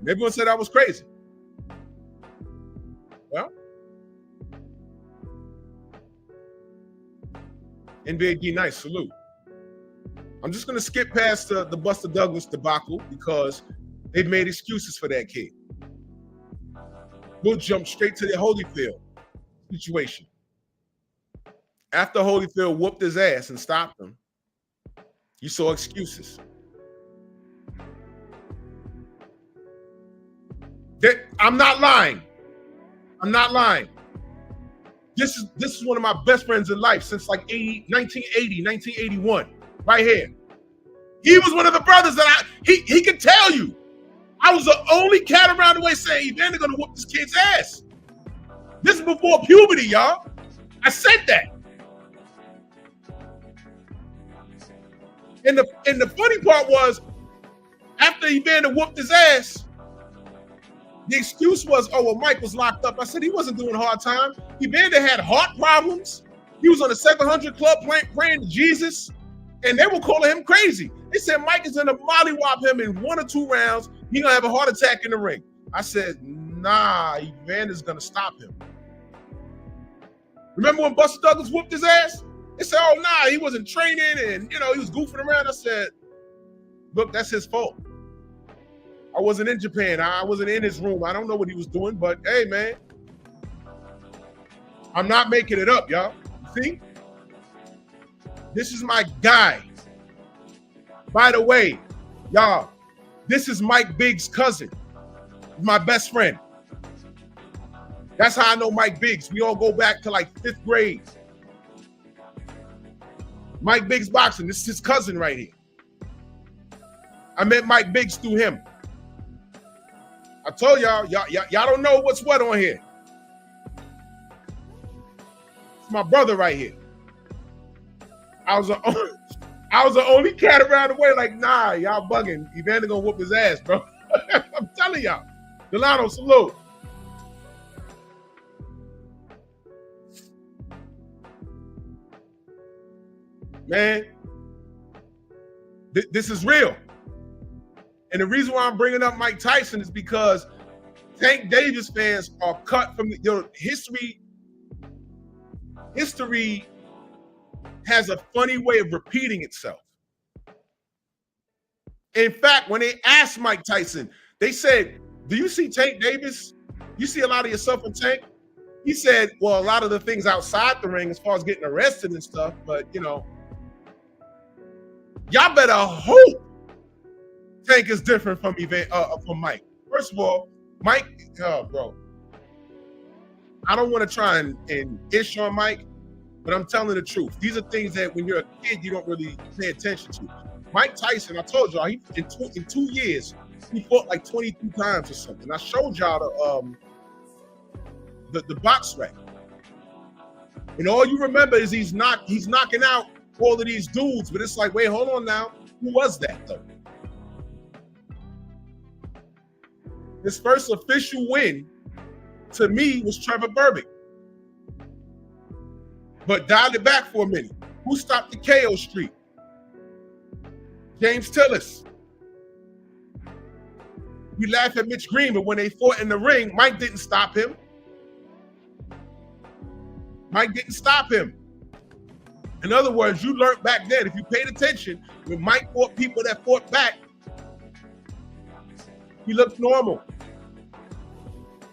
And everyone said I was crazy. Well, NBA D Nice, salute. I'm just going to skip past the Buster Douglas debacle because they've made excuses for that kid. We'll jump straight to the Holyfield situation. After Holyfield whooped his ass and stopped him, you saw excuses. I'm not lying. I'm not lying. This is one of my best friends in life since like 1980, 1981, right here. He was one of the brothers that he could tell you. I was the only cat around the way saying, Evander gonna whoop this kid's ass. This is before puberty, y'all. I said that. And the funny part was, after Evander whooped his ass, the excuse was, oh, well, Mike was locked up. I said he wasn't doing hard time. Evander had heart problems. He was on the 700 Club praying to Jesus, and they were calling him crazy. They said Mike is gonna mollywop him in 1 or 2 rounds. He's gonna have a heart attack in the ring. I said, nah, Evander's gonna stop him. Remember when Buster Douglas whooped his ass? They said, oh, nah, he wasn't training and, he was goofing around. I said, look, that's his fault. I wasn't in Japan. I wasn't in his room. I don't know what he was doing, but hey, man, I'm not making it up, y'all. See? This is my guy. By the way, y'all, this is Mike Biggs' cousin, my best friend. That's how I know Mike Biggs. We all go back to like 5th grade. Mike Biggs boxing. This is his cousin right here. I met Mike Biggs through him. I told y'all don't know what's what on here. It's my brother right here. I was the only cat around the way like, nah, y'all bugging. Evander gonna whoop his ass, bro. I'm telling y'all. Delano, salute. Man, this is real. And the reason why I'm bringing up Mike Tyson is because Tank Davis fans are cut from the history. History has a funny way of repeating itself. In fact, when they asked Mike Tyson, they said, do you see Tank Davis? You see a lot of yourself in Tank? He said, well, a lot of the things outside the ring as far as getting arrested and stuff, but y'all better hope Tank is different from Mike. First of all, Mike, bro, I don't want to try and ish on Mike, but I'm telling the truth. These are things that when you're a kid, you don't really pay attention to. Mike Tyson, I told y'all, in 2 years, he fought like 22 times or something. I showed y'all the box rec. And all you remember is he's knocking out all of these dudes, but it's like, wait, hold on now. Who was that though? His first official win to me was Trevor Burbick. But dialed it back for a minute. Who stopped the KO streak? James Tillis. We laugh at Mitch Green, but when they fought in the ring, Mike didn't stop him. Mike didn't stop him. In other words, you learned back then, if you paid attention, when Mike fought people that fought back, he looked normal.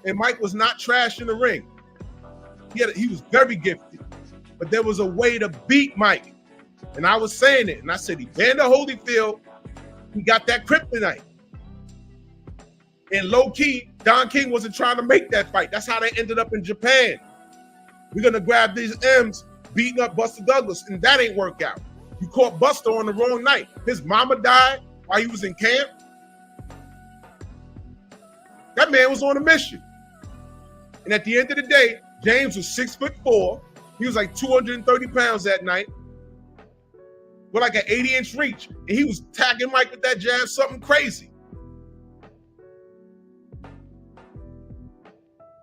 And Mike was not trash in the ring. He was very gifted. But there was a way to beat Mike. And I was saying it. And I said, Evander Holyfield, he got that kryptonite. And low-key, Don King wasn't trying to make that fight. That's how they ended up in Japan. We're going to grab these M's, beating up Buster Douglas, and that ain't work out. You caught Buster on the wrong night. His mama died while he was in camp. That man was on a mission. And at the end of the day, James was 6'4". He was like 230 pounds that night with like an 80-inch reach. And he was tagging Mike with that jab, something crazy.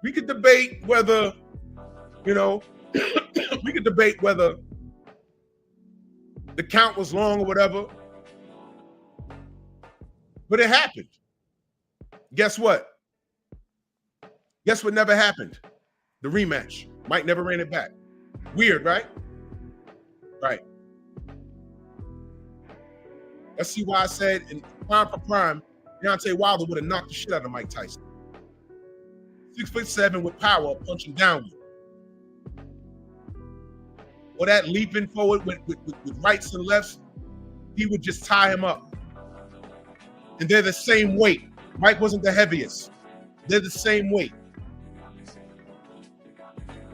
We could debate whether, we could debate whether the count was long or whatever. But it happened. Guess what? Guess what never happened? The rematch. Mike never ran it back. Weird, right? Right. Let's see why I said in prime for prime, Deontay Wilder would have knocked the shit out of Mike Tyson. 6'7" with power, punching downward. Or that leaping forward with rights and lefts, he would just tie him up. And they're the same weight. Mike wasn't the heaviest. They're the same weight.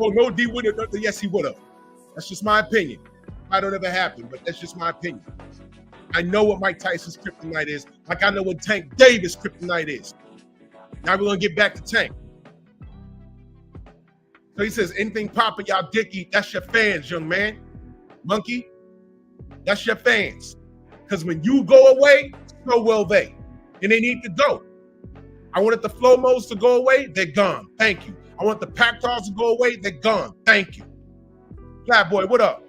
Oh, no, D would have. Yes, he would have. That's just my opinion. I don't ever happen, but that's just my opinion. I know what Mike Tyson's kryptonite is, like I know what Tank Davis' kryptonite is. Now we're gonna get back to Tank. So he says, anything popping, y'all dicky, that's your fans, young man. Monkey, that's your fans. Because when you go away, so will they. And they need to go. I wanted the flow modes to go away, they're gone. Thank you. I want the pack cars to go away, they're gone. Thank you. Flat boy, what up?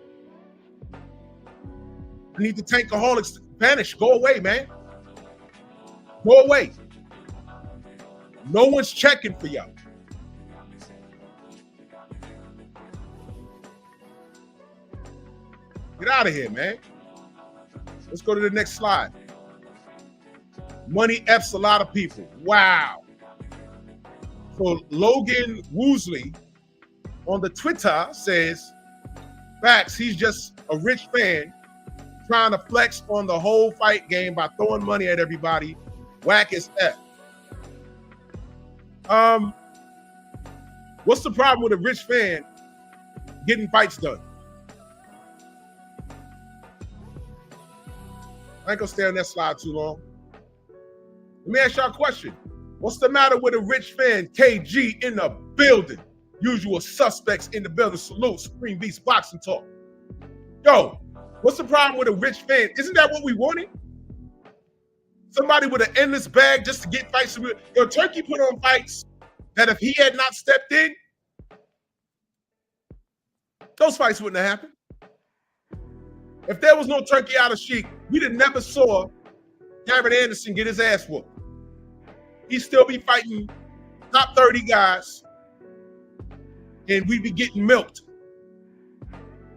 I need the tankaholics to vanish. Go away, man. Go away. No one's checking for y'all. Get out of here, man. Let's go to the next slide. Money F's a lot of people. Wow. So Logan Woosley on the Twitter says, facts, he's just a rich fan trying to flex on the whole fight game by throwing money at everybody. Whack as F. What's the problem with a rich fan getting fights done? I ain't gonna stay on that slide too long. Let me ask y'all a question. What's the matter with a rich fan? KG in the building. Usual suspects in the building. Salute, Supreme Beast Boxing Talk. Yo, what's the problem with a rich fan? Isn't that what we wanted? Somebody with an endless bag just to get fights. Yo, Turkey put on fights that if he had not stepped in, those fights wouldn't have happened. If there was no Turkey out of Sheik, we'd have never saw Jared Anderson get his ass whooped. He'd still be fighting top 30 guys, and we'd be getting milked.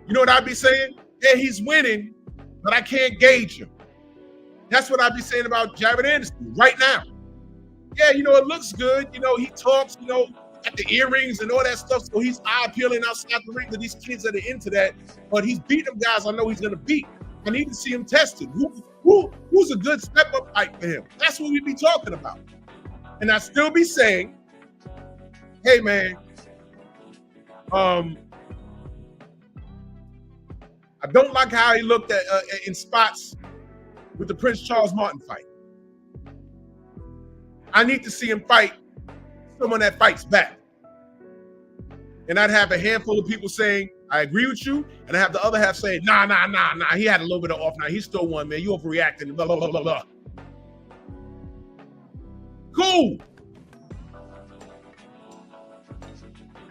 You know what I'd be saying? Yeah, he's winning, but I can't gauge him. That's what I'd be saying about Jared Anderson right now. Yeah, it looks good. He talks, at the earrings and all that stuff, so he's eye-appealing outside the ring to these kids that are into that. But he's beating guys I know he's going to beat. I need to see him tested. Who's a good step-up fight for him? That's what we be talking about. And I still be saying, hey, man, I don't like how he looked at in spots with the Prince Charles Martin fight. I need to see him fight someone that fights back. And I'd have a handful of people saying, I agree with you. And I have the other half saying, nah. He had a little bit of off night. He still won, man. You overreacting, blah, blah, blah, blah, blah. Cool.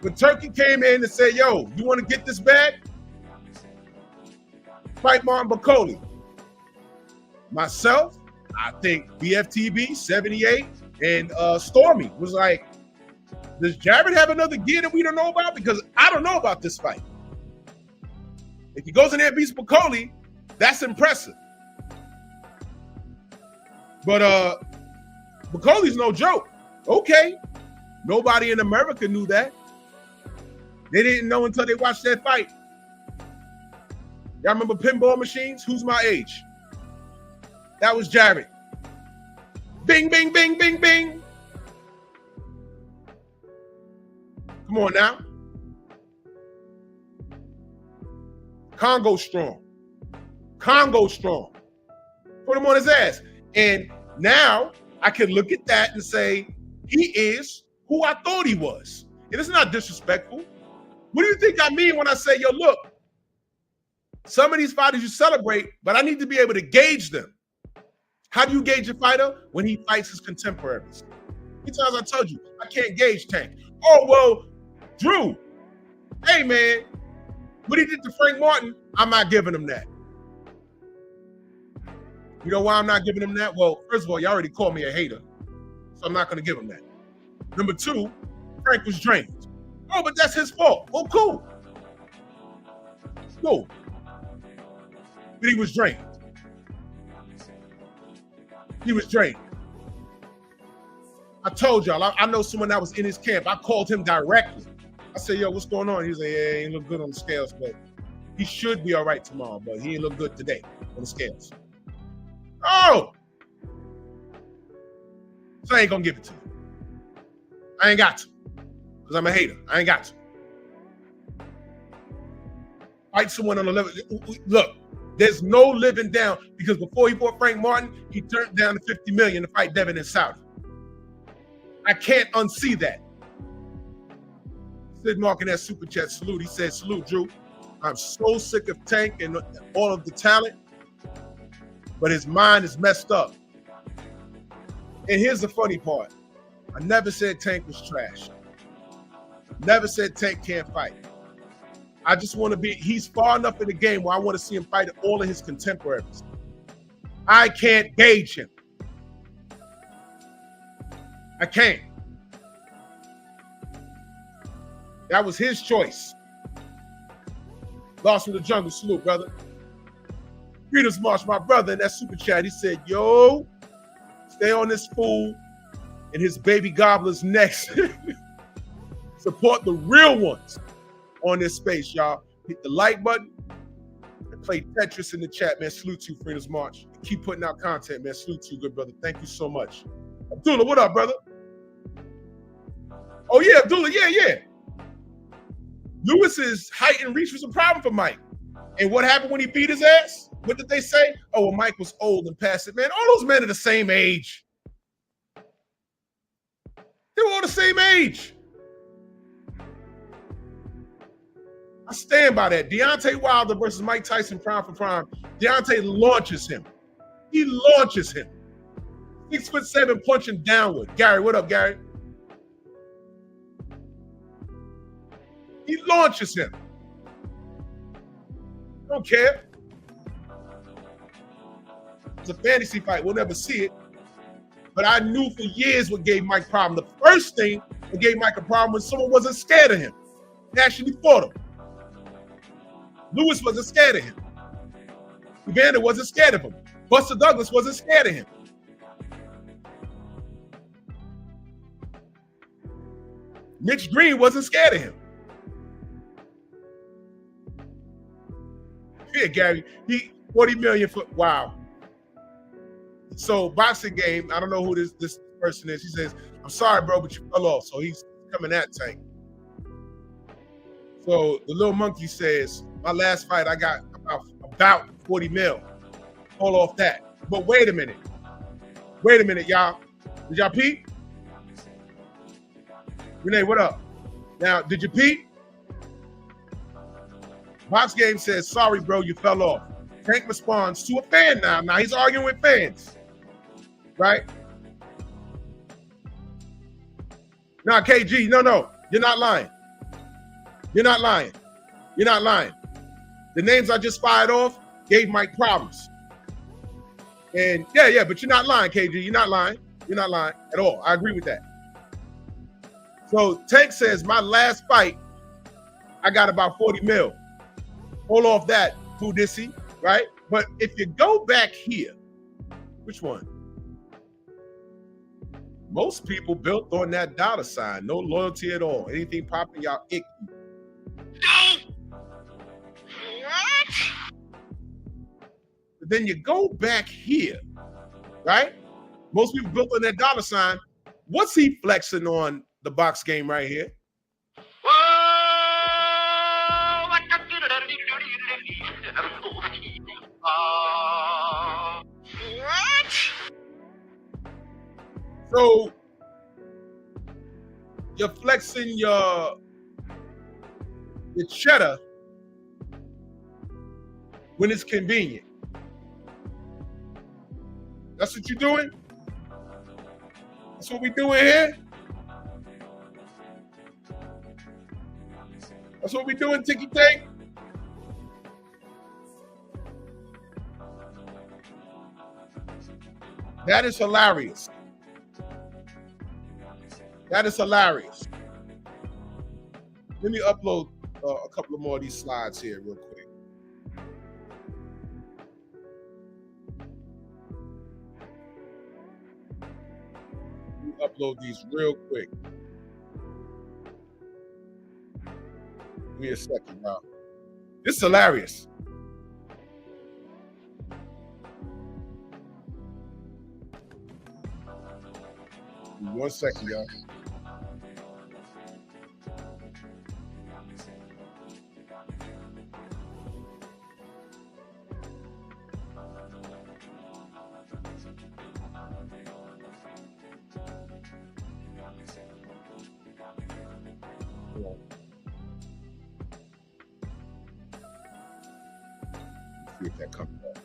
When Turkey came in and said, yo, you want to get this bag? Fight Martin Bakoli. Myself, I think BFTB, 78, and Stormy was like, does Jared have another gear that we don't know about? Because I don't know about this fight. If he goes in there and beats Bakoli, that's impressive. But Bakoli's no joke. Okay. Nobody in America knew that. They didn't know until they watched that fight. Y'all remember pinball machines? Who's my age? That was Jared. Bing, bing, bing, bing, bing. Come on now. Congo strong. Congo strong. Put him on his ass. And now I can look at that and say, he is who I thought he was. And it's not disrespectful. What do you think I mean when I say, yo, look, some of these fighters you celebrate, but I need to be able to gauge them. How do you gauge a fighter? When he fights his contemporaries. How many times I told you, I can't gauge Tank. Oh, well, Drew, hey, man, what he did to Frank Martin, I'm not giving him that. You know why I'm not giving him that? Well, first of all, you already called me a hater, so I'm not going to give him that. Number two, Frank was drained. Oh, but that's his fault. Well, cool. Cool. But he was drained. He was drained. I told y'all, I know someone that was in his camp. I called him directly. I said, yo, what's going on? He was like, yeah, he ain't look good on the scales, but he should be all right tomorrow, but he ain't look good today on the scales. Oh! So I ain't gonna give it to you. I ain't got to, because I'm a hater. I ain't got to. Fight someone on the level. Look, there's no living down, because before he fought Frank Martin, he turned down the $50 million to fight Devin and Saudi. I can't unsee that. Sid marking that super chat salute. He said, salute, Drew. I'm so sick of Tank and all of the talent, but his mind is messed up. And here's the funny part. I never said Tank was trash. Never said Tank can't fight. I just want to be, he's far enough in the game where I want to see him fight all of his contemporaries. I can't gauge him. I can't. That was his choice. Lost in the jungle, salute, brother. Freedom's March, my brother, in that super chat, he said, yo, stay on this fool and his baby gobbler's next. Support the real ones on this space, y'all. Hit the like button and play Tetris in the chat, man. Salute to you, Freedom's March. Keep putting out content, man. Salute to you, good brother. Thank you so much. Abdullah, what up, brother? Oh, yeah, Abdullah, yeah. Lewis's height and reach was a problem for Mike. And what happened when he beat his ass? What did they say? Oh, well, Mike was old and past it. Man, all those men are the same age. They were all the same age. I stand by that. Deontay Wilder versus Mike Tyson, prime for prime. Deontay launches him. He launches him. 6'7", punching downward. Gary, what up, Gary? He launches him. Don't care. It's a fantasy fight. We'll never see it. But I knew for years what gave Mike a problem. The first thing that gave Mike a problem was someone wasn't scared of him. He actually fought him. Lewis wasn't scared of him. Evander wasn't scared of him. Buster Douglas wasn't scared of him. Mitch Green wasn't scared of him. Yeah, Gary, he 40 million for, wow. So boxing game, I don't know who this person is. He says, I'm sorry, bro, but you fell off. So he's coming at Tank. So the little monkey says, my last fight, I got about 40 mil. Fall off that. But wait a minute. Wait a minute, y'all. Did y'all peep? Renee, what up? Now, did you peep? Box Game says, sorry, bro, you fell off. Tank responds to a fan now. Now he's arguing with fans. Right? Now, KG, no, you're not lying. You're not lying. You're not lying. The names I just fired off gave Mike problems. And yeah, but you're not lying, KG. You're not lying. You're not lying at all. I agree with that. So Tank says, my last fight, I got about 40 mil. Hold off that, Fudisi, right? But if you go back here, which one? Most people built on that dollar sign. No loyalty at all. Anything popping, y'all icky. What? But then you go back here, right? Most people built on that dollar sign. What's he flexing on the box game right here? What? So you're flexing your cheddar when it's convenient. That's what you're doing? That's what we doing here? That's what we doing, Ticky Tank? That is hilarious. That is hilarious. Let me upload a couple of more of these slides here real quick. Let me upload these real quick. Give me a second, y'all. This is hilarious. Give me 1 second, y'all. See if that comes back.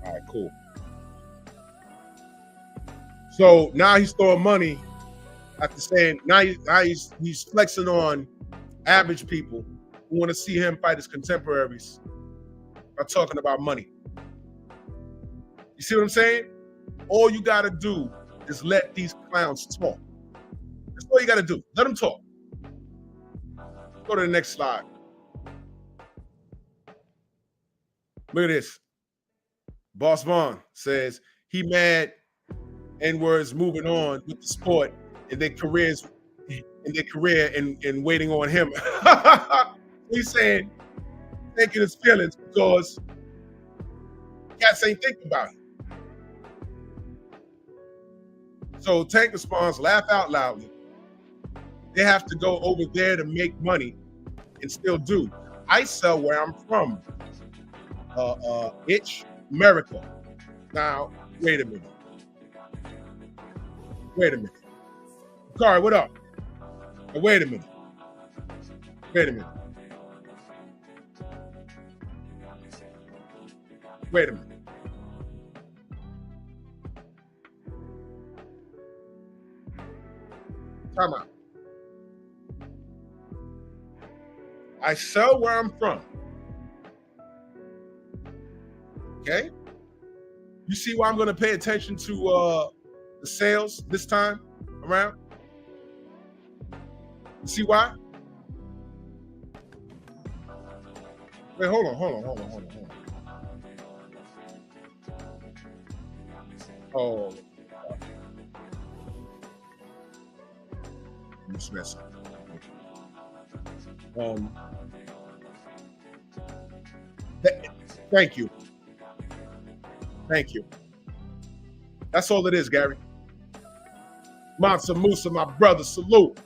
All right, cool. So now he's throwing money after saying now he's flexing on average people who want to see him fight his contemporaries by talking about money. You see what I'm saying? All you got to do is let these clowns talk. That's all you got to do. Let them talk. Go to the next slide. Look at this. Boss Vaughn says he mad N-words moving on with the sport and their career and waiting on him. He's saying taking his feelings because cats ain't thinking about it. So Tank responds, laugh out loudly. They have to go over there to make money and still do. I sell where I'm from. Itch, America. Now, wait a minute. Wait a minute. Kari, what up? Wait a minute. Wait a minute. Wait a minute. Time out. I sell where I'm from. Okay? You see why I'm going to pay attention to the sales this time around? You see why? Wait, hold on. Oh. Just messing. Thank you. Thank you. That's all it is, Gary. Mansa Musa, my brother, salute.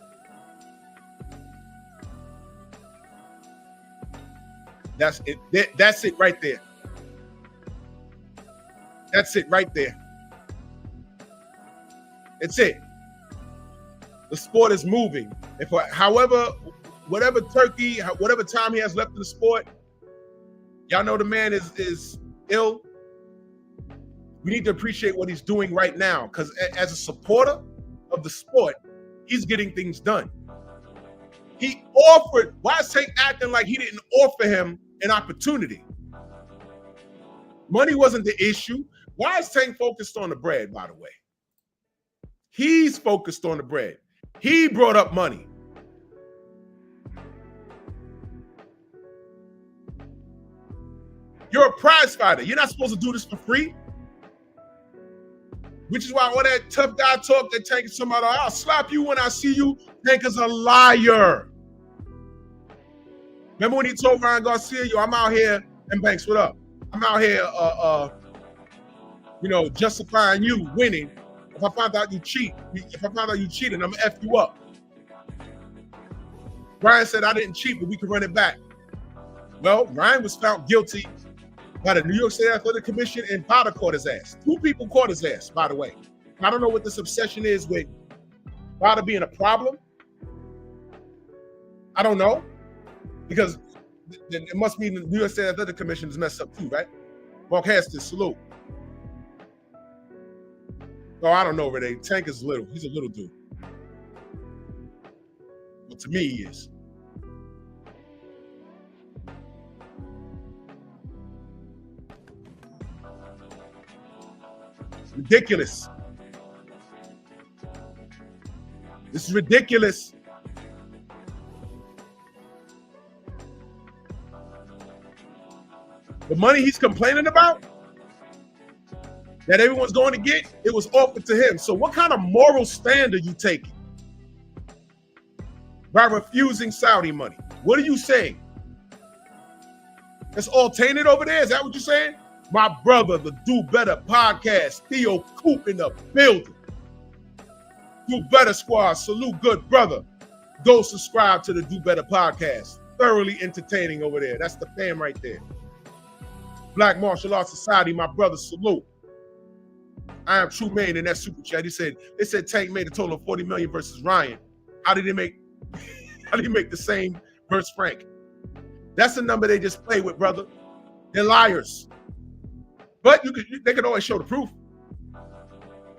That's it. That's it right there. That's it right there. It's it. The sport is moving. If whatever time he has left in the sport, y'all know the man is ill. We need to appreciate what he's doing right now, because as a supporter of the sport, he's getting things done. He offered. Why is Tank acting like he didn't offer him an opportunity? Money wasn't the issue. Why is Tank focused on the bread, by the way? He's focused on the bread. He brought up money. You're a prize fighter. You're not supposed to do this for free. Which is why all that tough guy talk that Tank is somebody, I'll slap you when I see you. Tank is a liar. Remember when he told Ryan Garcia, yo, I'm out here, and Banks, what up? I'm out here, justifying you winning. If I find out you cheat, if I find out you cheated, I'm gonna F you up. Ryan said, I didn't cheat, but we can run it back. Well, Ryan was found guilty by the New York State Athletic Commission, and Potter caught his ass. 2 people caught his ass, by the way. I don't know what this obsession is with Potter being a problem. I don't know. Because it must mean the New York State Athletic Commission is messed up too, right? Mark Hastings, salute. Oh, I don't know, Renee. Tank is little. He's a little dude. But to me, he is. Ridiculous. This is ridiculous. The money he's complaining about, that everyone's going to get, it was offered to him. So what kind of moral stand are you taking by refusing Saudi money? What are you saying? It's all tainted over there? Is that what you're saying? My brother, the Do Better podcast, Theo Coop in the building. Do Better squad, salute, good brother. Go subscribe to the Do Better podcast. Thoroughly entertaining over there. That's the fam right there. Black Martial Arts Society, my brother, salute. I am True Man in that super chat. They said Tank made a total of 40 million versus Ryan. How did he make the same versus Frank? That's the number they just play with, brother. They're liars. But they could always show the proof.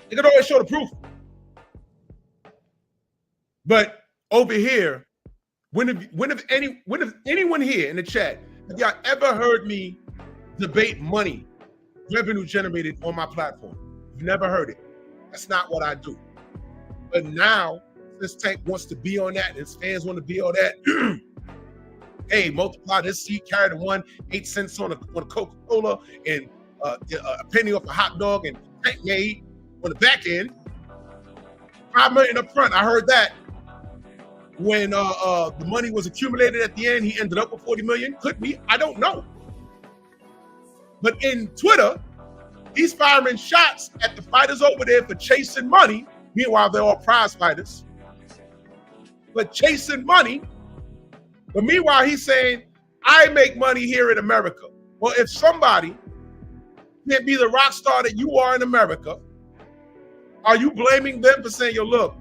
They could always show the proof. But over here, when have anyone here in the chat, have y'all ever heard me debate money, revenue generated on my platform? You've never heard it. That's not what I do. But now, since Tank wants to be on that, and his fans want to be on that, hey, multiply this seat, carry the 1, 8 cents on a Coca-Cola, and a penny off a hot dog, and Tank made on the back end $5 million up front. I heard that. When the money was accumulated at the end, he ended up with 40 million. Could be. I don't know. But in Twitter, he's firing shots at the fighters over there for chasing money. Meanwhile, they're all prize fighters. But chasing money. But meanwhile, he's saying, I make money here in America. Well, if somebody can't be the rock star that you are in America, are you blaming them for saying, yo, look,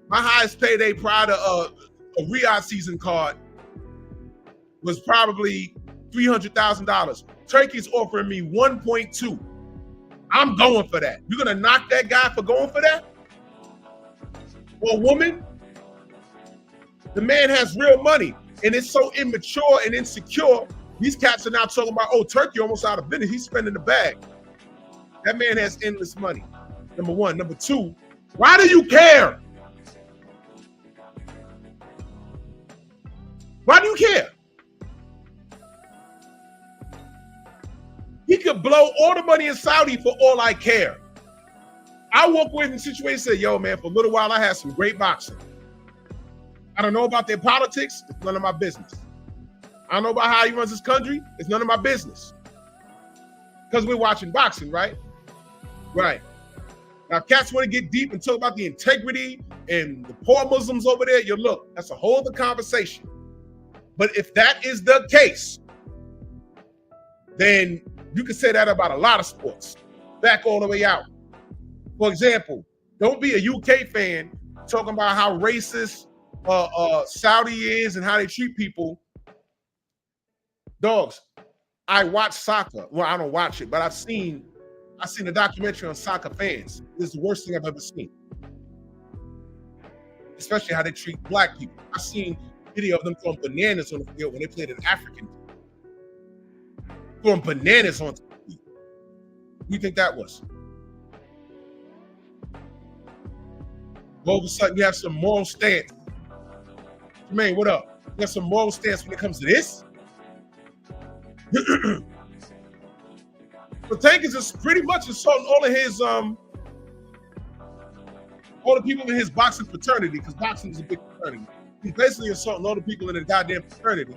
my highest payday prior to a Riyadh season card was probably $300,000. Turkey's offering me 1.2. I'm going for that. You're gonna knock that guy for going for that? Or a woman? The man has real money, and it's so immature and insecure. These cats are now talking about, oh, Turkey almost out of business. He's spending the bag. That man has endless money. Number one. Number two, why do you care? Why do you care? He could blow all the money in Saudi for all I care. I walk away from the situation and say, yo, man, for a little while, I had some great boxing. I don't know about their politics. It's none of my business. I don't know about how he runs his country. It's none of my business. Because we're watching boxing, right? Right. Now, cats want to get deep and talk about the integrity and the poor Muslims over there. You look, that's a whole other conversation. But if that is the case, then you can say that about a lot of sports. Back all the way out. For example, don't be a UK fan talking about how racist Saudi is and how they treat people. Dogs, I watch soccer. Well, I don't watch it, but I've seen a documentary on soccer fans. This is the worst thing I've ever seen. Especially how they treat black people. I've seen video of them throwing bananas on the field when they played an African team. Throwing bananas on the field. What do you think that was? All of a sudden, you have some moral stance. Jermaine, what up? You have some moral stance when it comes to this? But Tank is just pretty much insulting all of his all the people in his boxing fraternity, because boxing is a big fraternity. He's basically insulting all the people in the goddamn fraternity.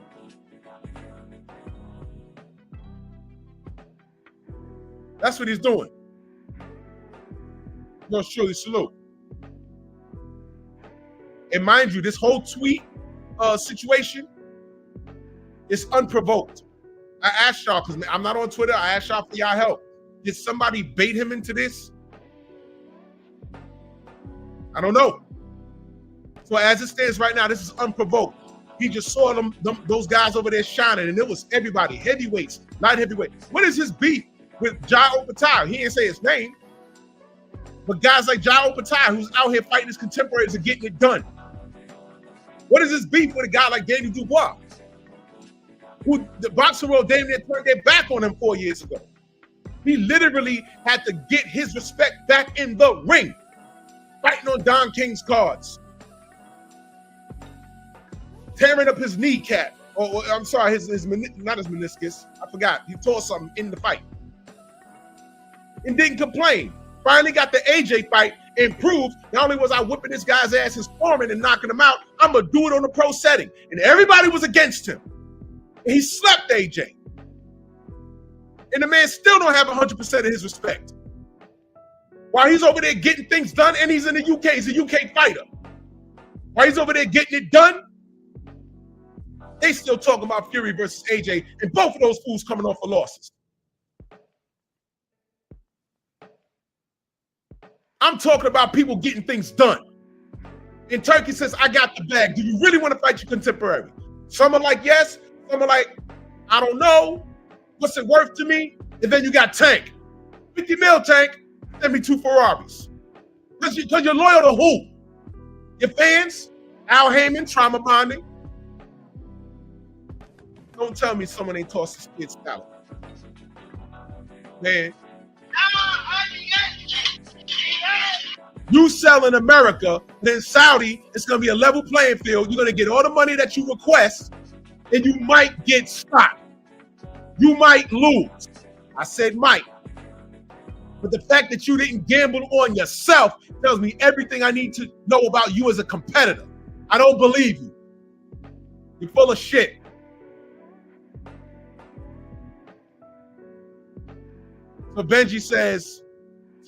That's what he's doing. Yours truly, salute. And mind you, this whole tweet situation is unprovoked. I asked y'all, because I'm not on Twitter, I asked y'all for y'all help. Did somebody bait him into this? I don't know. So as it stands right now, this is unprovoked. He just saw those guys over there shining, and it was everybody, heavyweights, light heavyweights. What is his beef with Jao Patai? He didn't say his name. But guys like Jao Patai, who's out here fighting his contemporaries and getting it done. What is his beef with a guy like Danny Dubois? Who the boxing world damn near turned their back on him 4 years ago. He literally had to get his respect back in the ring, fighting on Don King's cards, tearing up his kneecap. Or I'm sorry, not his meniscus. I forgot. He tore something in the fight and didn't complain. Finally got the AJ fight and proved not only was I whipping this guy's ass and sparring and knocking him out, I'm gonna do it on a pro setting. And everybody was against him. And he slept AJ. And the man still don't have 100% of his respect. While he's over there getting things done, and he's in the UK, he's a UK fighter. While he's over there getting it done, they still talking about Fury versus AJ, and both of those fools coming off of losses. I'm talking about people getting things done. And Turkey says, I got the bag. Do you really want to fight your contemporary? Some are like, yes. Some are like, I don't know. What's it worth to me? And then you got Tank. 50 mil, Tank. Send me 2 Ferraris. Because you're loyal to who? Your fans? Al Heyman, trauma bonding. Don't tell me someone ain't tossed his kid's salad. Man. You sell in America, then Saudi, it's going to be a level playing field. You're going to get all the money that you request, and you might get stopped. You might lose. I said might. But the fact that you didn't gamble on yourself tells me everything I need to know about you as a competitor. I don't believe you. You're full of shit. So Benji says,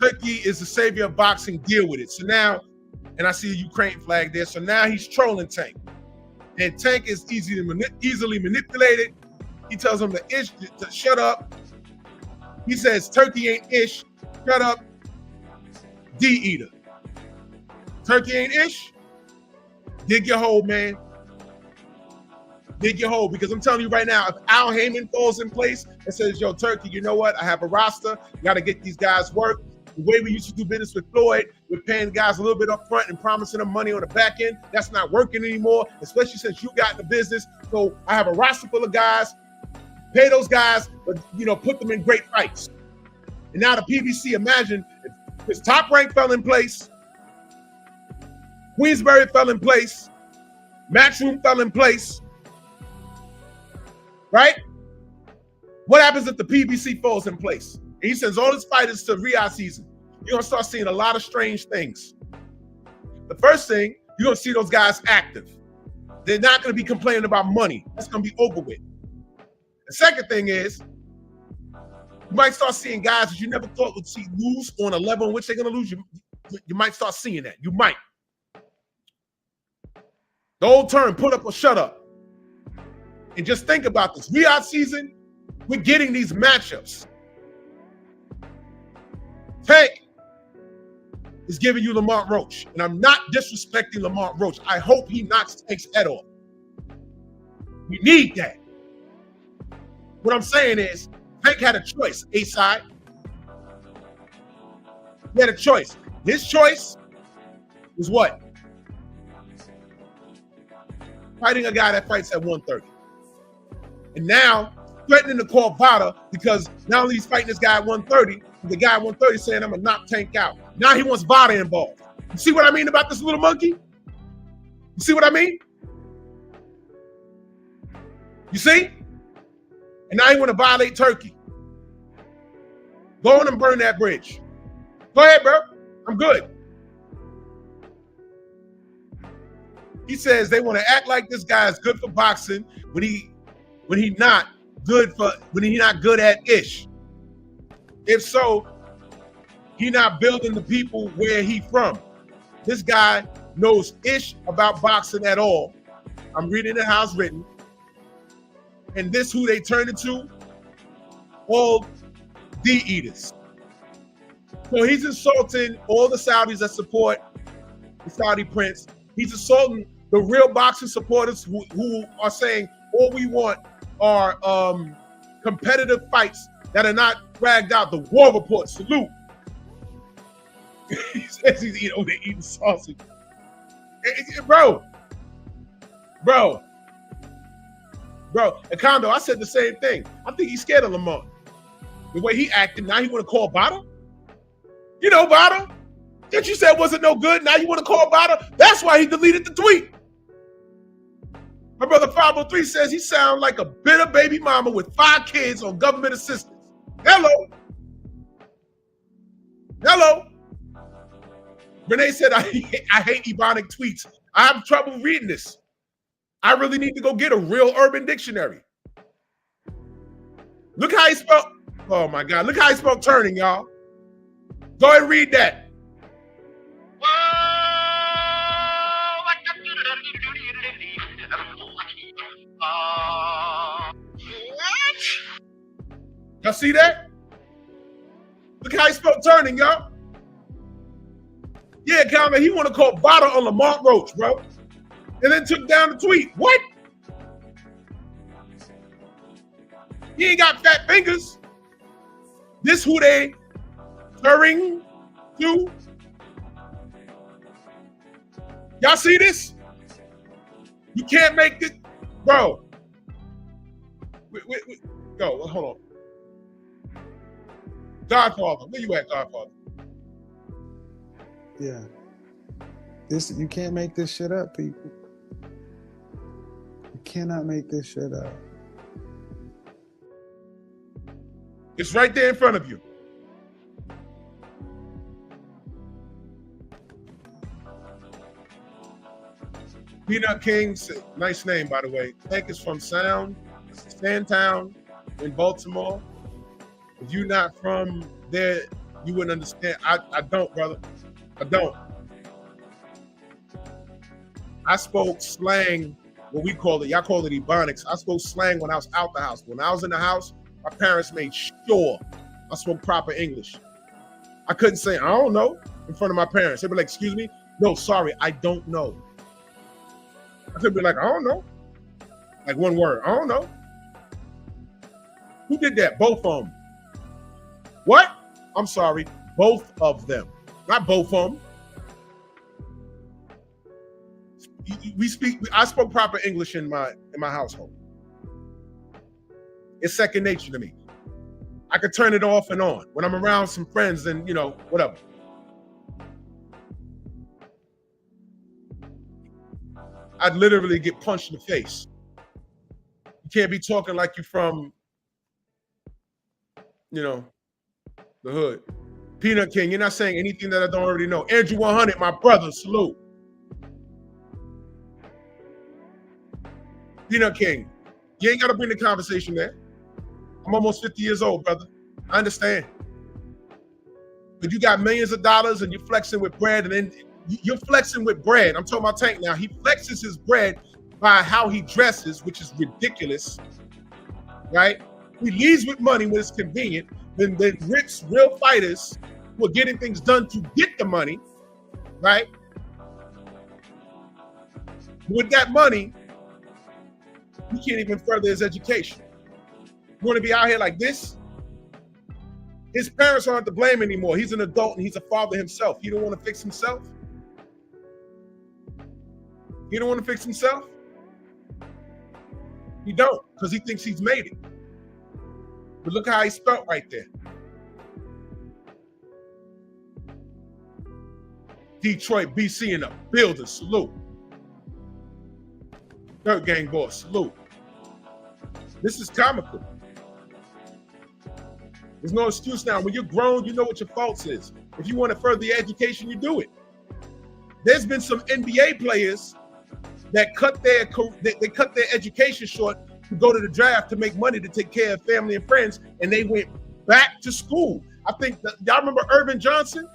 Turkey is the savior of boxing, deal with it. So now, and I see a Ukraine flag there, so now he's trolling Tank. And Tank is easily manipulated. He tells him to shut up. He says, Turkey ain't ish, shut up, D-eater. Turkey ain't ish, dig your hole, man. Dig your hole, because I'm telling you right now, if Al Heyman falls in place and says, yo, Turkey, you know what? I have a roster. You got to get these guys work. The way we used to do business with Floyd, we're paying guys a little bit up front and promising them money on the back end. That's not working anymore, especially since you got in the business. So I have a roster full of guys. Pay those guys, but put them in great fights. And now the PBC, imagine if his top rank fell in place, Queensberry fell in place, Matchroom fell in place, right? What happens if the PBC falls in place? And he sends all his fighters to Riyadh season. You're going to start seeing a lot of strange things. The first thing, you're going to see those guys active. They're not going to be complaining about money. That's going to be over with. The second thing is, you might start seeing guys that you never thought would see lose on a level in which they're going to lose. You might start seeing that. You might. The old term, put up or shut up. And just think about this. Riyadh season, we're getting these matchups. Tank is giving you Lamont Roach. And I'm not disrespecting Lamont Roach. I hope he knocks Tank's head off. We need that. What I'm saying is, Tank had a choice, A-side. He had a choice. His choice was what? Fighting a guy that fights at 130. And now, threatening to call Vada because not only he's fighting this guy at 130, the guy at 130 saying, I'm going to knock Tank out. Now he wants Vada involved. You see what I mean about this little monkey? You see what I mean? You see? And now he want to violate Turkey. Go on and burn that bridge. Go ahead, bro. I'm good. He says they want to act like this guy is good for boxing when he not good at ish. If so, he not building the people where he from. This guy knows ish about boxing at all. I'm reading it how it's written. And this who they turned into? All D-eaters. So he's insulting all the Saudis that support the Saudi prince. He's assaulting the real boxing supporters who are saying all we want are competitive fights that are not dragged out. The War Report, salute. He says he's eating sausage. Bro. And Kondo, I said the same thing. I think he's scared of Lamont. The way he acted, now he want to call Bada? You know Bada? Didn't you say it wasn't no good? Now you want to call Bada? That's why he deleted the tweet. My brother 503 says he sounds like a bitter baby mama with 5 kids on government assistance. Hello. Renee said, I hate Ebonic tweets. I have trouble reading this. I really need to go get a real urban dictionary. Look how he spelled, oh my God. Look how he spelled turning, y'all. Go ahead and read that. Y'all see that? Look how he spelled turning, y'all. Yeah, comment. He want to call Bada on Lamont Roach, bro. And then took down the tweet. What? He ain't got fat fingers. This who they turning to? Y'all see this? You can't make this, bro. Go, hold on. Godfather, where you at, Godfather? Yeah. You can't make this shit up, people. You cannot make this shit up. It's right there in front of you. Peanut King, nice name, by the way. Tank is from Sandtown in Baltimore. If you're not from there, you wouldn't understand. I don't, brother. I don't. I spoke slang, what we call it. Y'all call it Ebonics. I spoke slang when I was out the house. When I was in the house, my parents made sure I spoke proper English. I couldn't say, I don't know, in front of my parents. They'd be like, excuse me? No, sorry, I don't know. I could be like, I don't know. Like one word, I don't know. Who did that? Both of them. What? I'm sorry, both of them. Not both of them. I spoke proper English in my household. It's second nature to me. I could turn it off and on when I'm around some friends and, whatever. I'd literally get punched in the face. You can't be talking like you're from, the hood. Peanut King, you're not saying anything that I don't already know. Andrew 100, my brother, salute. Peanut King, you ain't got to bring the conversation there. I'm almost 50 years old, brother. I understand. But you got millions of dollars and you're flexing with bread, and then you're flexing with bread. I'm talking about Tank now. He flexes his bread by how he dresses, which is ridiculous, right? He leads with money when it's convenient, then rips real fighters who are getting things done to get the money, right? With that money, he can't even further his education. You want to be out here like this? His parents aren't to blame anymore. He's an adult and he's a father himself. He don't want to fix himself? He don't want to fix himself? He don't, because he thinks he's made it. But look how he spelt right there. Detroit, BC in the building, salute. Third gang boss, salute. This is comical. There's no excuse now. When you're grown, you know what your faults is. If you want to further your education, you do it. There's been some NBA players that cut their education short to go to the draft to make money to take care of family and friends, and they went back to school. I think y'all remember Irvin Johnson?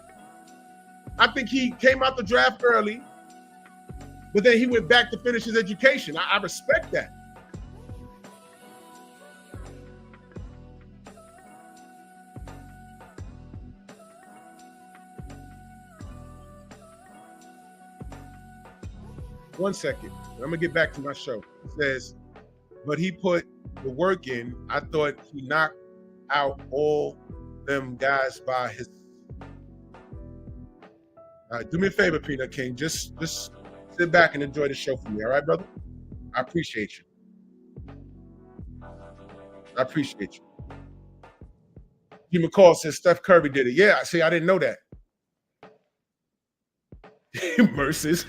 I think he came out the draft early, But then he went back to finish his education. I respect that. One second. I'm gonna get back to my show. It says, but he put the work in. I thought he knocked out all them guys by his. All right, do me a favor, Peanut King. Just sit back and enjoy the show for me. All right, brother? I appreciate you. I appreciate you. He McCall says Steph Curry did it. Yeah, see, I didn't know that. Mercies.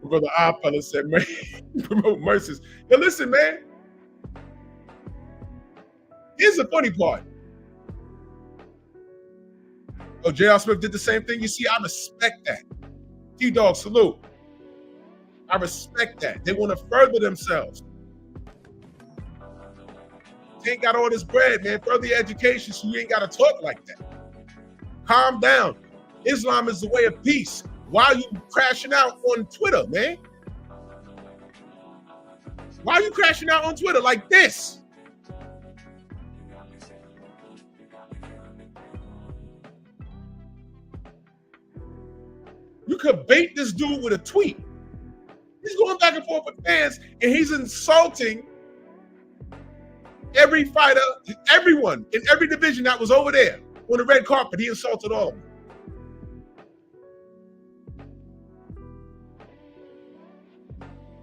Brother Oddfellow said, promote Mercies. Yo, listen, man. Here's the funny part. Oh, J.R. Smith did the same thing. You see, I respect that. T-Dog, salute. I respect that. They want to further themselves. You ain't got all this bread, man. Further your education so you ain't got to talk like that. Calm down. Islam is the way of peace. Why are you crashing out on Twitter, man? Why are you crashing out on Twitter like this? You could bait this dude with a tweet. He's going back and forth with fans, and he's insulting every fighter, everyone in every division that was over there on the red carpet. He insulted all of them.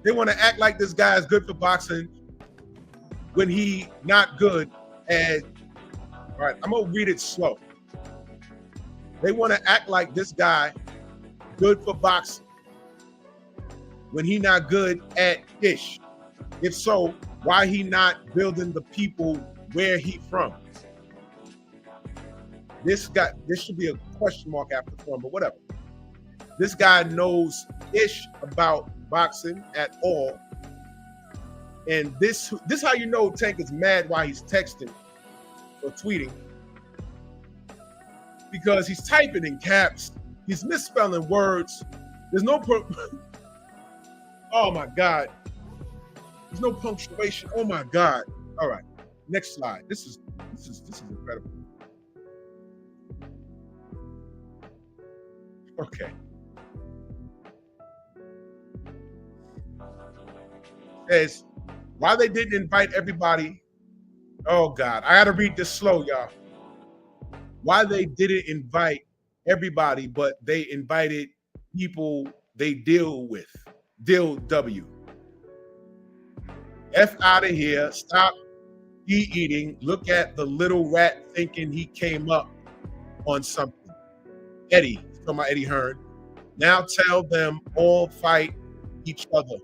They want to act like this guy is good for boxing when he not good. And all right, I'm gonna read it slow. They want to act like this guy good for boxing when he not good at ish. If so, why he not building the people where he from? This should be a question mark after from, but whatever. This guy knows ish about boxing at all. And this how you know Tank is mad while he's texting or tweeting. Because he's typing in caps. He's misspelling words. There's no oh my God. There's no punctuation. Oh my God. All right. Next slide. This is incredible. Okay. Says why they didn't invite everybody. Oh God, I gotta read this slow, y'all. Why they didn't invite everybody, but they invited people they deal with. Deal W. F out of here. Stop eating. Look at the little rat thinking he came up on something. Eddie, talking about Eddie Hearn. Now tell them all fight each other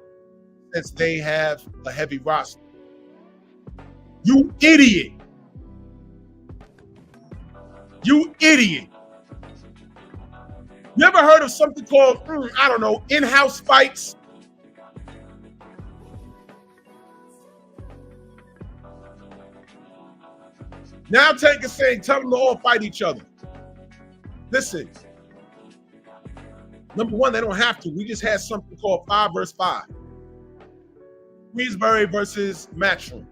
since they have a heavy roster. You idiot. You idiot. You ever heard of something called, I don't know, in-house fights? Now Tank is saying, tell them to all fight each other. Listen. Number one, they don't have to. We just had something called 5 versus 5. Queensberry versus Matchroom.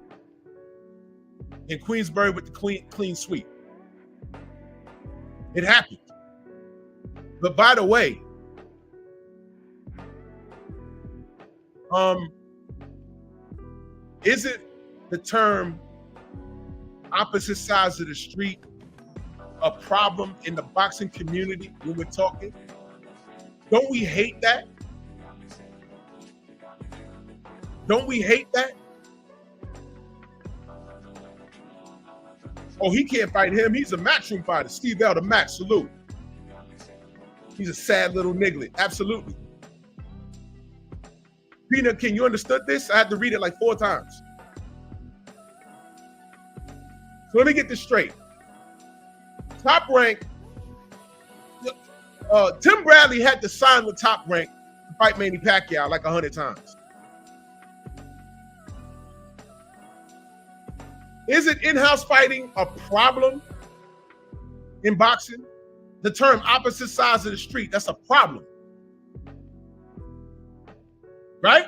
And Queensberry with the clean sweep. It happened. But by the way, isn't the term opposite sides of the street a problem in the boxing community when we're talking? Don't we hate that? Don't we hate that? Oh, he can't fight him. He's a matchroom fighter. Steve L, the match, salute. He's a sad little niglet. Absolutely. Peanut King, you understood this? I had to read it like 4 times. So let me get this straight. Top Rank, Tim Bradley had to sign with Top Rank to fight Manny Pacquiao like 100 times. Isn't in-house fighting a problem in boxing? The term opposite sides of the street, that's a problem. right?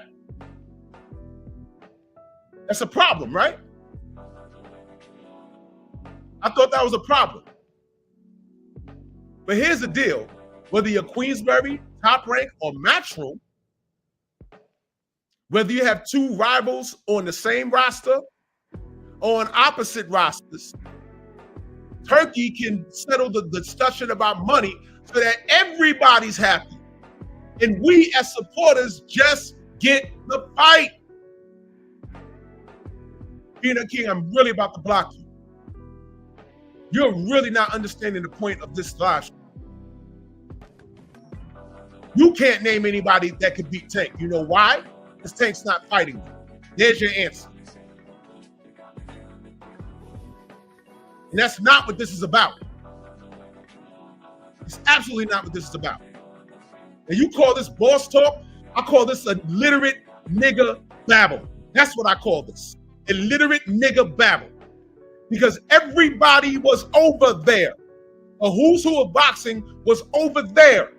That's a problem, right? I thought that was a problem. But here's the deal. Whether you're Queensberry, Top Rank, or Matchroom, whether you have two rivals on the same roster or on opposite rosters, Turkey can settle the discussion about money so that everybody's happy. And we as supporters just get the fight. Peanut King, I'm really about to block you. You're really not understanding the point of this live stream. You can't name anybody that could beat Tank. You know why? Because Tank's not fighting you. There's your answer. And that's not what this is about. It's absolutely not what this is about. And you call this boss talk, I call this illiterate nigga babble. That's what I call this. Illiterate nigga babble. Because everybody was over there. A who's who of boxing was over there.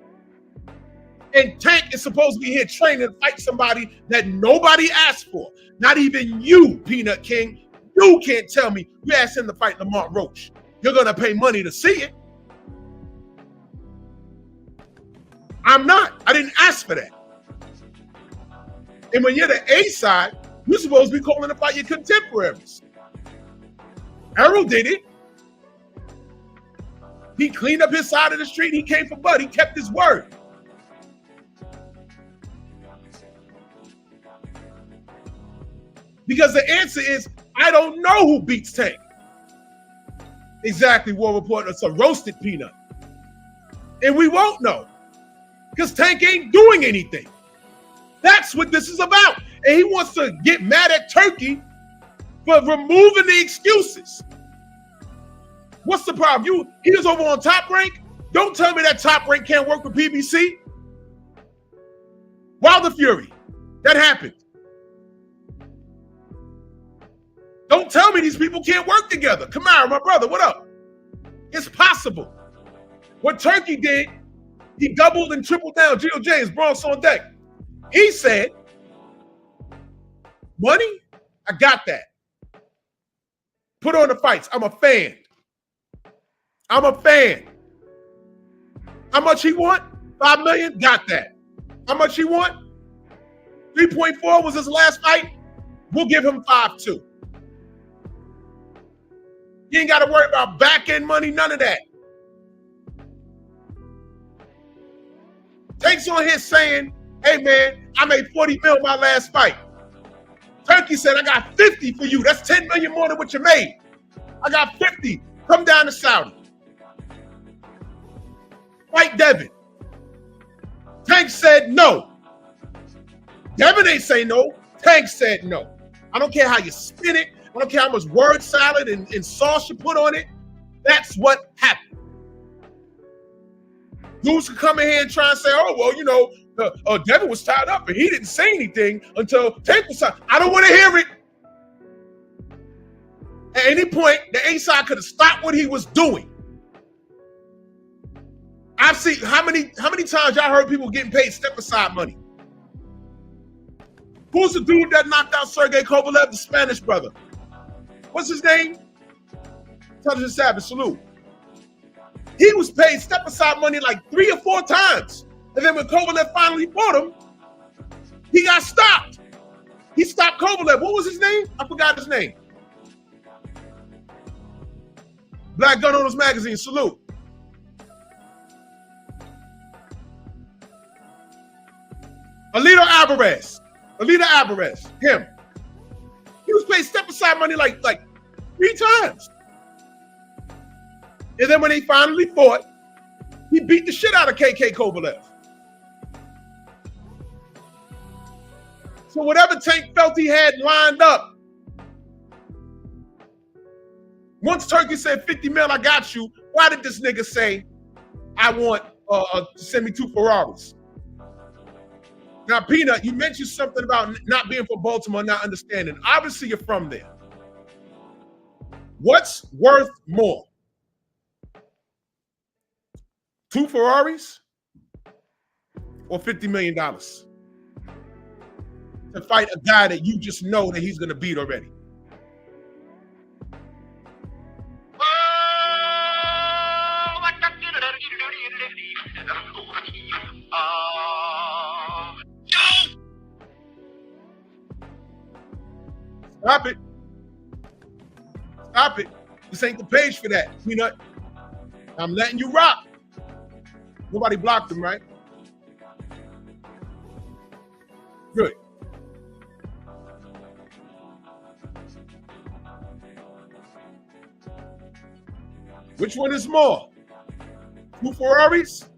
And Tank is supposed to be here training to fight somebody that nobody asked for. Not even you, Peanut King. You can't tell me you asked him to fight Lamar Roach. You're going to pay money to see it. I'm not. I didn't ask for that. And when you're the A side, you're supposed to be calling to fight your contemporaries. Errol did it. He cleaned up his side of the street. He came for Bud. He kept his word. Because the answer is, I don't know who beats Tank. Exactly, War Report. It's a roasted peanut. And we won't know. Because Tank ain't doing anything. That's what this is about. And he wants to get mad at Turkey for removing the excuses. What's the problem? He was over on Top Rank. Don't tell me that Top Rank can't work with PBC. Wilder Fury. That happened. Don't tell me these people can't work together. Kamara, my brother, what up? It's possible. What Turkey did, he doubled and tripled down. Gio James, Bronx on deck. He said, money, I got that. Put on the fights. I'm a fan. I'm a fan. How much he want? 5 million? Got that. How much he want? 3.4 was his last fight. We'll give him 5 too. You ain't got to worry about back-end money, none of that. Tank's on here saying, hey, man, I made 40 mil my last fight. Turkey said, I got 50 for you. That's 10 million more than what you made. I got 50. Come down to Saudi. Fight Devin. Tank said no. Devin ain't say no. Tank said no. I don't care how you spin it. I don't care how much word salad and sauce you put on it. That's what happened. Dudes could come in here and try and say, oh, well, you know, Devin was tied up and he didn't say anything until Tank was tied. I don't want to hear it. At any point, the A side could have stopped what he was doing. I've seen how many times y'all heard people getting paid step aside money? Who's the dude that knocked out Sergey Kovalev, the Spanish brother? What's his name? Intelligent Savage, salute. He was paid step aside money like 3 or 4 times. And then when Kovalev finally fought him, he got stopped. He stopped Kovalev. What was his name? I forgot his name. Black Gun Owners Magazine, salute. Alito Alvarez, him. He was paid step aside money like 3 times. And then when they finally fought, he beat the shit out of KK Kovalev. So whatever Tank felt he had lined up, once Turkey said 50 mil, I got you, why did this nigga say, I want to send me 2 Ferraris? Now, Peanut, you mentioned something about not being from Baltimore, not understanding. Obviously, you're from there. What's worth more? 2 Ferraris or $50 million? to fight a guy that you just know that he's gonna beat already? Stop it. Stop it. This ain't the page for that, Peanut. I'm letting you rock. Nobody blocked him, right? Good. Which one is more? 2 Ferraris?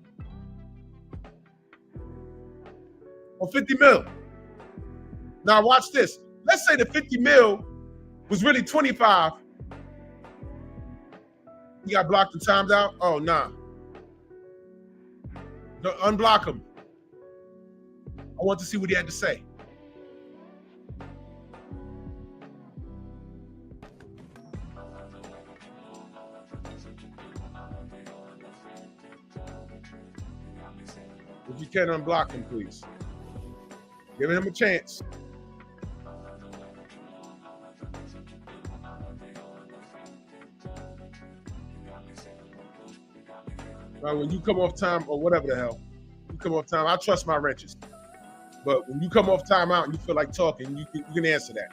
Or 50 mil? Now watch this. Let's say the 50 mil was really 25. He got blocked and timed out? Oh, nah. No, unblock him. I want to see what he had to say. If you can, unblock him, please. Giving him a chance. Right, when you come off time or whatever the hell, you come off time, I trust my wrenches. But when you come off timeout and you feel like talking, you can answer that.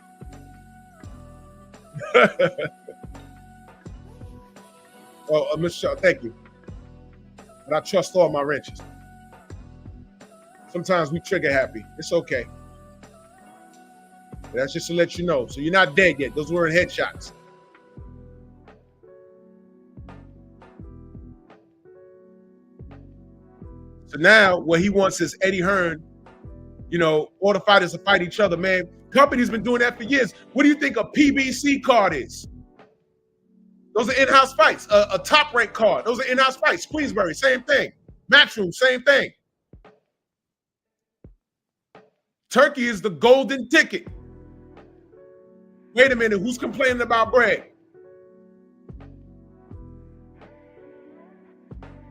Oh, Michelle, thank you. But I trust all my wrenches. Sometimes we trigger happy. It's okay. But that's just to let you know. So you're not dead yet. Those weren't headshots. So now what he wants is Eddie Hearn, all the fighters to fight each other, man. Company's been doing that for years. What do you think a PBC card is? Those are in-house fights. A top rank card. Those are in-house fights. Queensberry, same thing. Matchroom, same thing. Turkey is the golden ticket. Wait a minute, who's complaining about bread?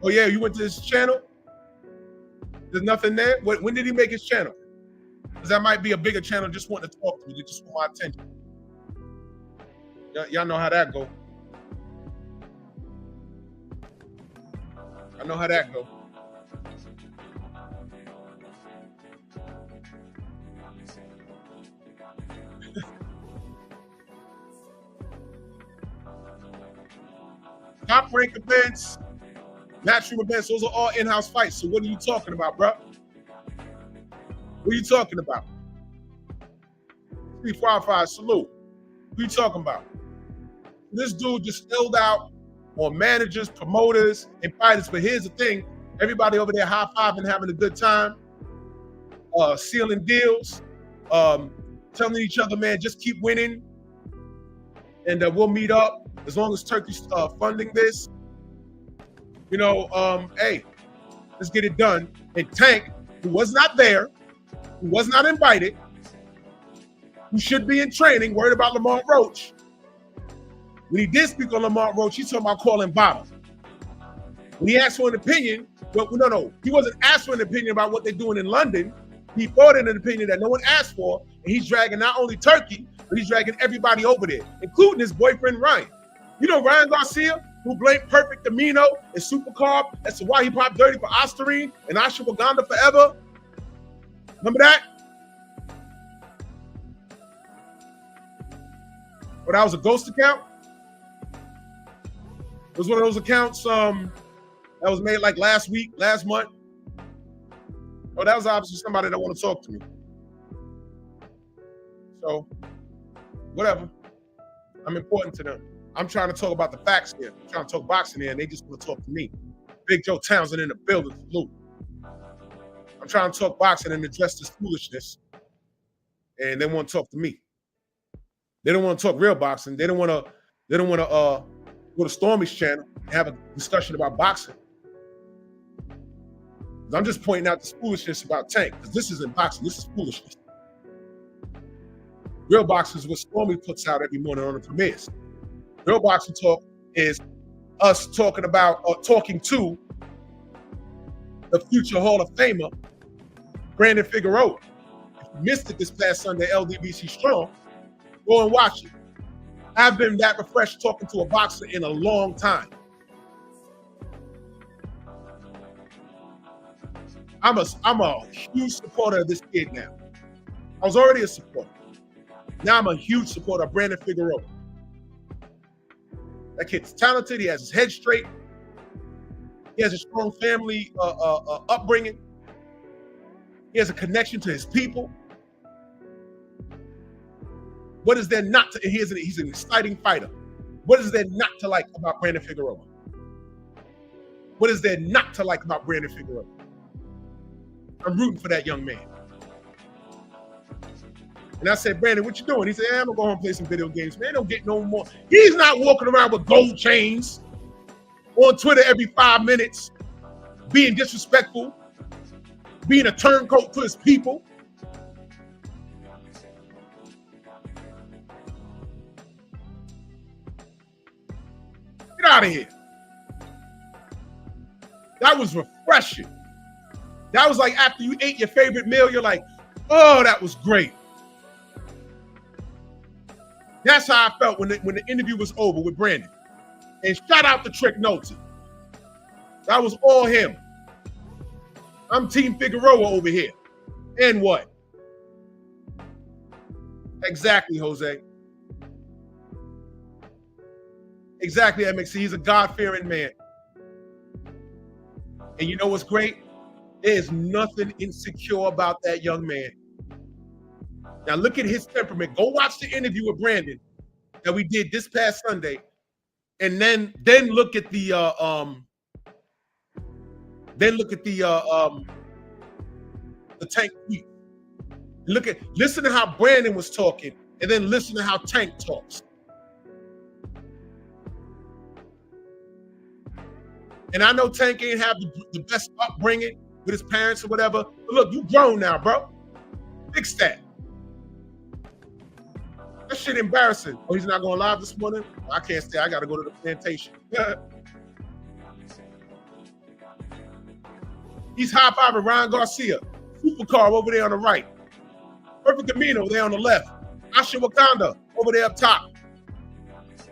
Oh yeah, you went to his channel? There's nothing there? When did he make his channel? Because that might be a bigger channel just wanting to talk to me. They just want my attention. Y'all know how that go. I know how that go. Top rank events, matchroom events, those are all in-house fights. So what are you talking about, bro? What are you talking about? 355, salute. What are you talking about? This dude just spilled out on managers, promoters, and fighters. But here's the thing. Everybody over there high-fiving, having a good time, sealing deals, telling each other, man, just keep winning, and we'll meet up as long as Turkey's funding this. Hey, let's get it done. And Tank, who was not there, who was not invited, who should be in training, worried about Lamar Roach. When he did speak on Lamar Roach, he's talking about calling bottom. When he asked for an opinion, no, he wasn't asked for an opinion about what they're doing in London. He brought in an opinion that no one asked for, and he's dragging not only Turkey, but he's dragging everybody over there, including his boyfriend, Ryan. You know Ryan Garcia, who blamed Perfect Amino and Supercarb as to why he popped dirty for Ostarine and Ashwagandha forever? Remember that? But that was a ghost account? It was one of those accounts that was made like last month. Oh, that was obviously somebody that want to talk to me. So, whatever. I'm important to them. I'm trying to talk about the facts here. I'm trying to talk boxing here, and they just want to talk to me. Big Joe Townsend in the building, salute. I'm trying to talk boxing and address this foolishness, and they want to talk to me. They don't want to talk real boxing. They don't want to go to Stormy's channel and have a discussion about boxing. I'm just pointing out this foolishness about Tank, because this isn't boxing. This is foolishness. Real boxing is what Stormy puts out every morning on the premieres. Real boxing talk is us talking about or talking to the future Hall of Famer, Brandon Figueroa. If missed it this past Sunday, LDBC Strong, go and watch it. I've been that refreshed talking to a boxer in a long time. I'm a huge supporter of this kid now. I was already a supporter. Now I'm a huge supporter of Brandon Figueroa. That kid's talented. He has his head straight. He has a strong family upbringing. He has a connection to his people. What is there not to? He's an exciting fighter. What is there not to like about Brandon Figueroa? What is there not to like about Brandon Figueroa? I'm rooting for that young man. And I said, Brandon, what you doing? He said, I'm gonna go home and play some video games. Man, don't get no more. He's not walking around with gold chains on Twitter every 5 minutes, being disrespectful, being a turncoat to his people. Get out of here. That was refreshing. That was like after you ate your favorite meal, you're like, oh, that was great. That's how I felt when the interview was over with Brandon. And shout out to Trick Notes. That was all him. I'm Team Figueroa over here. And what? Exactly, Jose. Exactly, MXC. He's a God-fearing man. And you know what's great? There's nothing insecure about that young man. Now look at his temperament. Go watch the interview with Brandon that we did this past Sunday, and then look at the Tank tweet. Listen to how Brandon was talking, and then listen to how Tank talks. And I know Tank ain't have the best upbringing with his parents or whatever. But look, you grown now, bro. Fix that. That shit embarrassing. Oh, he's not going live this morning? I can't stay. I got to go to the plantation. He's high-fiving Ryan Garcia. Supercar over there on the right. Perfect Amino there on the left. Asha Wakanda over there up top.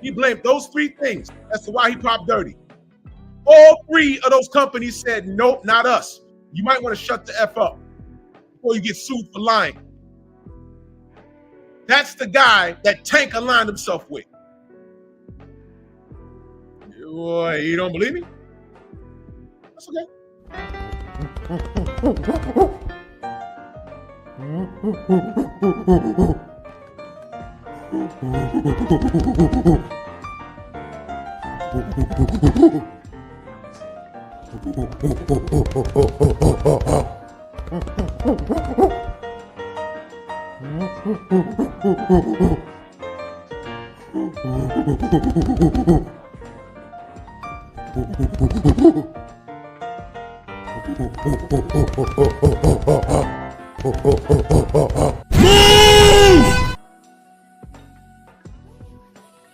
He blamed those three things as to why he popped dirty. All three of those companies said, nope, not us. You might want to shut the F up before you get sued for lying. That's the guy that Tank aligned himself with. Boy, you don't believe me? That's okay.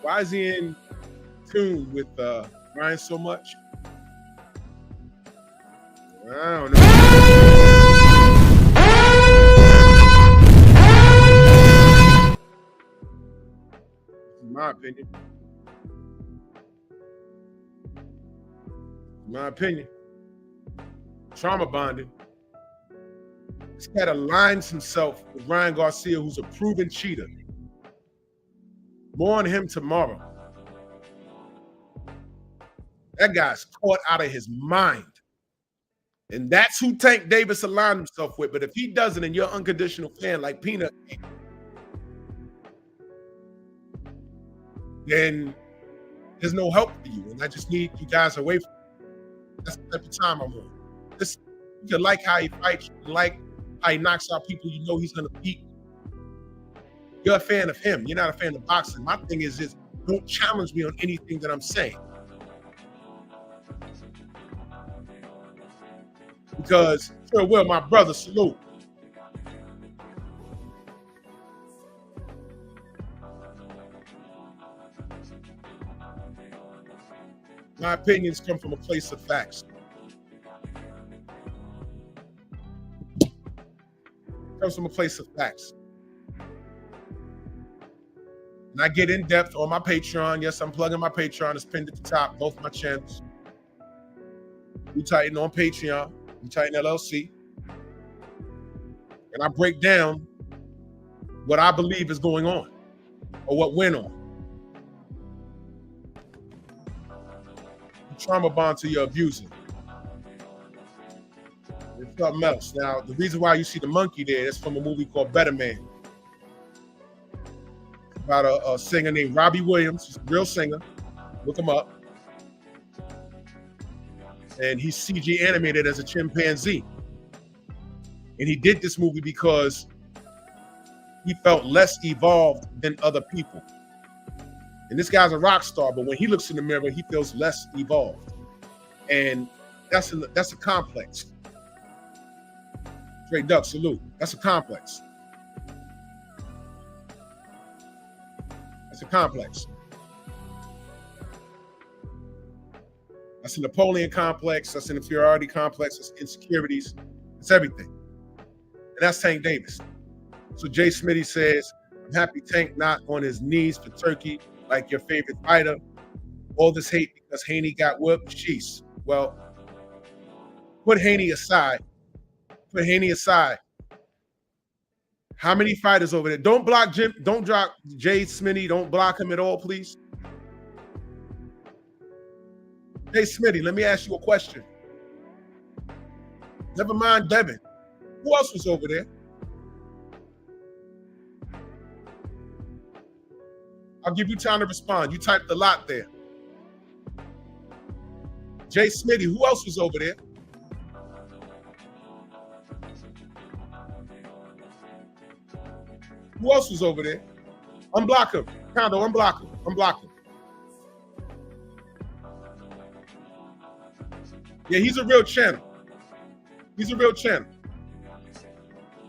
Why is he in tune with Ryan so much? I don't know. In my opinion, trauma bonding. This cat aligns himself with Ryan Garcia, who's a proven cheater. More on him tomorrow. That guy's caught out of his mind. And that's who Tank Davis aligned himself with. But if he doesn't, and you're an unconditional fan like Peanut, then there's no help for you. And I just need you guys away from me. That's the type of time I'm on. You can like how he fights, you can like how he knocks out people you know he's going to beat. You're a fan of him. You're not a fan of boxing. My thing is just don't challenge me on anything that I'm saying. Because, sure will, my brother, salute. My opinions come from a place of facts. comes from a place of facts. And I get in depth on my Patreon. Yes, I'm plugging my Patreon. It's pinned at the top, both my channels. We Titan on Patreon, We Titan LLC. And I break down what I believe is going on or what went on. You trauma bond to your abuser. It's something else. Now, the reason why you see the monkey there is from a movie called Betterman. About a singer named Robbie Williams. He's a real singer. Look him up. And he's CG animated as a chimpanzee. And he did this movie because he felt less evolved than other people. And this guy's a rock star, but when he looks in the mirror, he feels less evolved. And that's a complex. Straight duck, salute. That's a complex. That's a complex. That's a Napoleon complex. That's an inferiority complex. That's insecurities. It's everything. And that's Tank Davis. So Jay Smitty says, I'm happy Tank not on his knees for Turkey like your favorite fighter. All this hate because Haney got whooped. Jeez. Well, put Haney aside. Put Haney aside. How many fighters over there? Don't block Jim. Don't drop Jay Smitty. Don't block him at all, please. Jay Smitty, let me ask you a question. Never mind Devin. Who else was over there? I'll give you time to respond. You typed a lot there. Jay Smitty, who else was over there? Who else was over there? Unblock him. Kondo, unblock him. Unblock him. Yeah, he's a real channel. He's a real channel.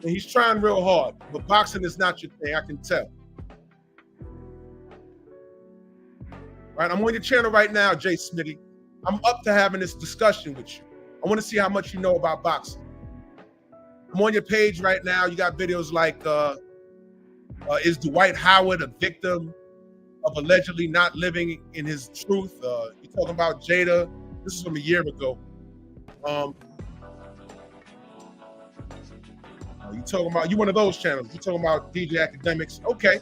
And he's trying real hard. But boxing is not your thing, I can tell. Right, I'm on your channel right now, Jay Smitty. I'm up to having this discussion with you. I want to see how much you know about boxing. I'm on your page right now. You got videos like, is Dwight Howard a victim of allegedly not living in his truth? You're talking about Jada. This is from a year ago. You talking about, you one of those channels. You talking about DJ Academics. Okay.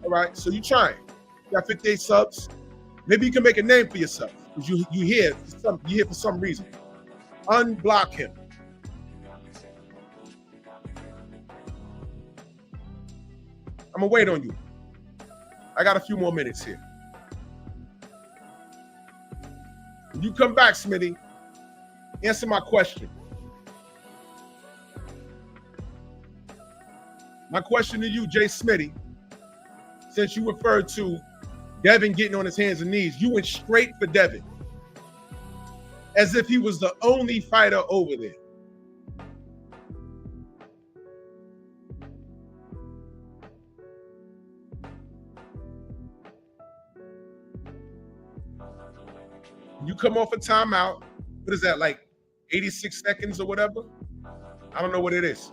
All right, so you trying. You got 58 subs. Maybe you can make a name for yourself because you here for some reason. Unblock him. I'm gonna wait on you. I got a few more minutes here. When you come back, Smitty, answer my question. My question to you, Jay Smitty, since you referred to Devin getting on his hands and knees, you went straight for Devin, as if he was the only fighter over there. You come off a timeout, what is that, like 86 seconds or whatever? I don't know what it is.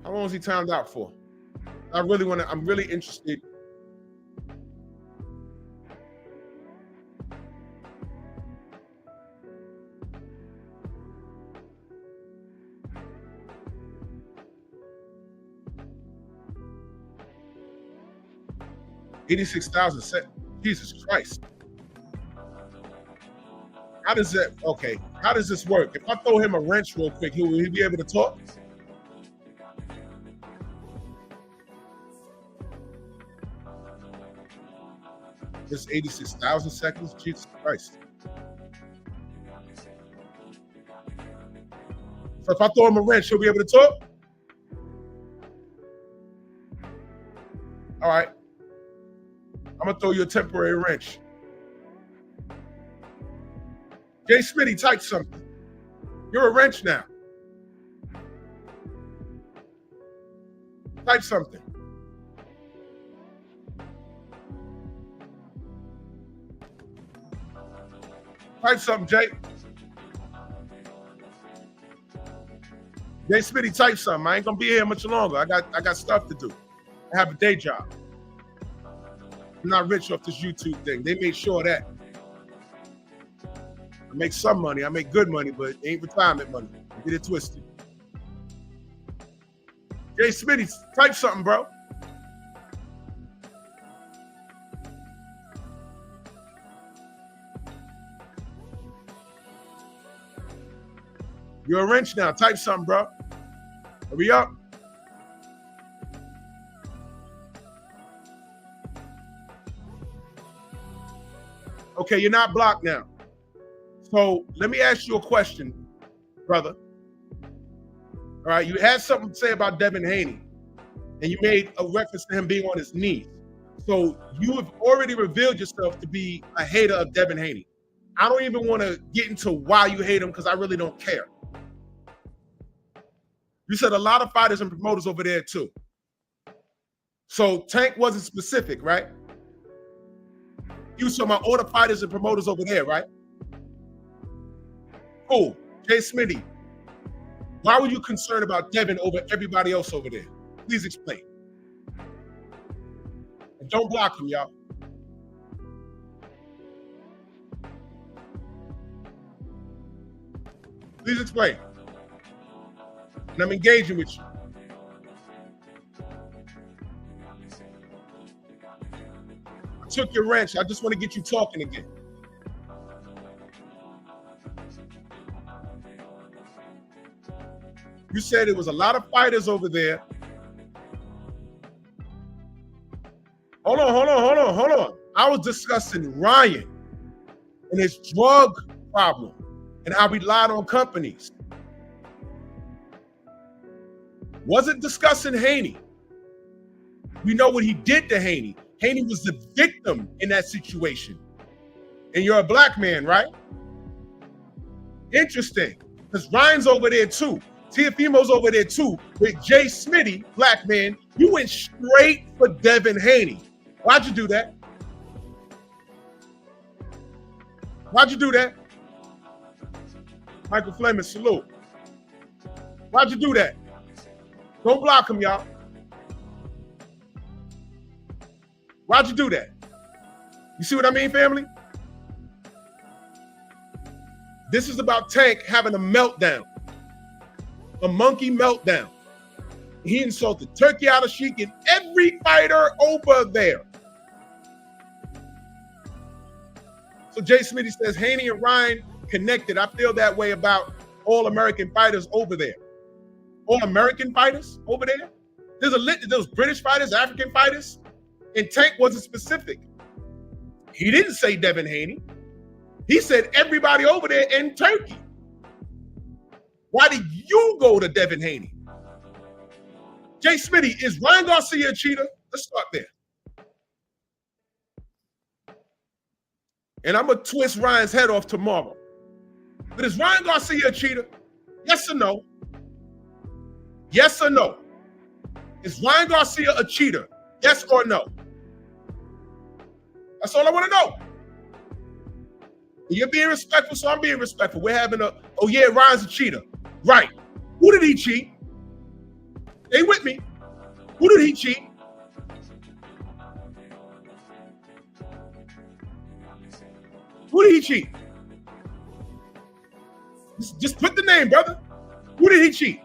How long is he timed out for? I'm really interested. $86,000. Jesus Christ. How does that, okay, how does this work? If I throw him a wrench real quick, will he be able to talk? Just 86,000 seconds? Jesus Christ. So if I throw him a wrench, he'll be able to talk? All right. I'm gonna throw you a temporary wrench. Jay Smitty, type something. You're a wrench now. Type something. Type something, Jay. Jay Smitty, type something. I ain't gonna be here much longer. I got stuff to do. I have a day job. I'm not rich off this YouTube thing. They made sure of that. I make some money. I make good money, but it ain't retirement money. Get it twisted. Jay Smitty, type something, bro. You're a wrench now. Type something, bro. Hurry up. Okay, you're not blocked now. So let me ask you a question, brother. All right, you had something to say about Devin Haney, and you made a reference to him being on his knees. So you have already revealed yourself to be a hater of Devin Haney. I don't even want to get into why you hate him because I really don't care. You said a lot of fighters and promoters over there too. So Tank wasn't specific, right? You saw my all the fighters and promoters over there, right? Cool. Jay Smitty, why were you concerned about Devin over everybody else over there? Please explain. And don't block him, y'all. Please explain. And I'm engaging with you. I took your wrench. I just want to get you talking again. You said it was a lot of fighters over there. Hold on. I was discussing Ryan and his drug problem and how he lied on companies. Wasn't discussing Haney. We know what he did to Haney. Haney was the victim in that situation. And you're a black man, right? Interesting, because Ryan's over there too. Teofimo's over there too. With Jay Smitty, black man, you went straight for Devin Haney. Why'd you do that? Why'd you do that? Michael Fleming, salute. Why'd you do that? Don't block him, y'all. Why'd you do that? You see what I mean, family? This is about Tank having a meltdown. A monkey meltdown. He insulted Turkey Al Sheikh and every fighter over there. So Jay Smitty says Haney and Ryan connected. I feel that way about all American fighters over there. All American fighters over there. There's British fighters, African fighters, and Tank wasn't specific. He didn't say Devin Haney. He said everybody over there in Turkey. Why did you go to Devin Haney? Jay Smitty, is Ryan Garcia a cheater? Let's start there. And I'm going to twist Ryan's head off tomorrow. But is Ryan Garcia a cheater? Yes or no? Yes or no? Is Ryan Garcia a cheater? Yes or no? That's all I want to know. You're being respectful, so I'm being respectful. We're having oh yeah, Ryan's a cheater. Right. Who did he cheat? Stay with me. Who did he cheat? Who did he cheat? Just put the name, brother. Who did he cheat?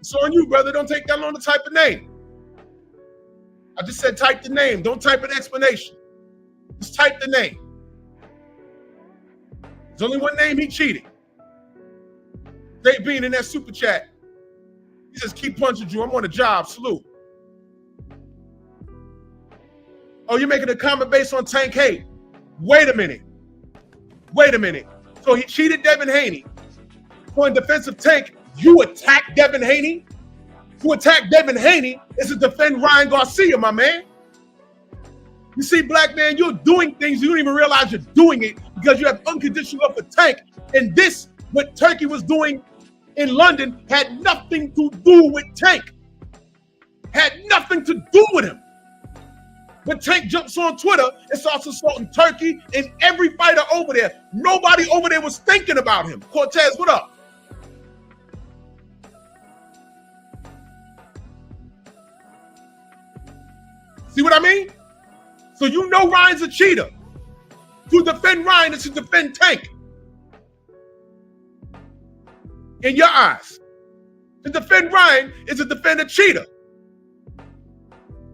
It's on you, brother. Don't take that long to type a name. I just said type the name. Don't type an explanation. Just type the name. There's only one name he cheated. Dave Bean in that super chat. He says, keep punching, Drew. I'm on a job. Salute. Oh, you're making a comment based on Tank hate. Wait a minute. So he cheated Devin Haney. For in defense of Tank, you attack Devin Haney? To attack Devin Haney is to defend Ryan Garcia, my man. You see, black man, you're doing things you don't even realize you're doing it because you have unconditional love for Tank. And this, what Turkey was doing in London, had nothing to do with Tank. had nothing to do with him. But Tank jumps on Twitter and starts assaulting Turkey and every fighter over there. Nobody over there was thinking about him. Cortez, what up? See what I mean? So you know Ryan's a cheater. To defend Ryan is to defend Tank. In your eyes. To defend Ryan is to defend a cheater.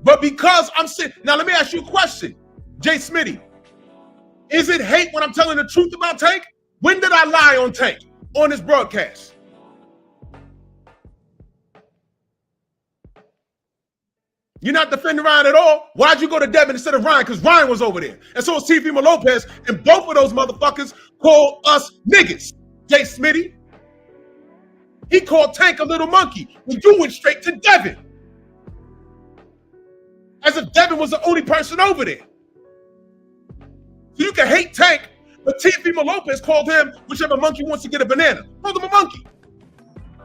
But because I'm saying, now let me ask you a question, Jay Smitty. Is it hate when I'm telling the truth about Tank? When did I lie on Tank on this broadcast? You're not defending Ryan at all. Why'd you go to Devin instead of Ryan? Because Ryan was over there. And so was Teofimo Lopez, and both of those motherfuckers called us niggas. Jay Smitty. He called Tank a little monkey when you went straight to Devin. As if Devin was the only person over there. So you can hate Tank, but Teofimo Lopez called him whichever monkey wants to get a banana. Called him a monkey.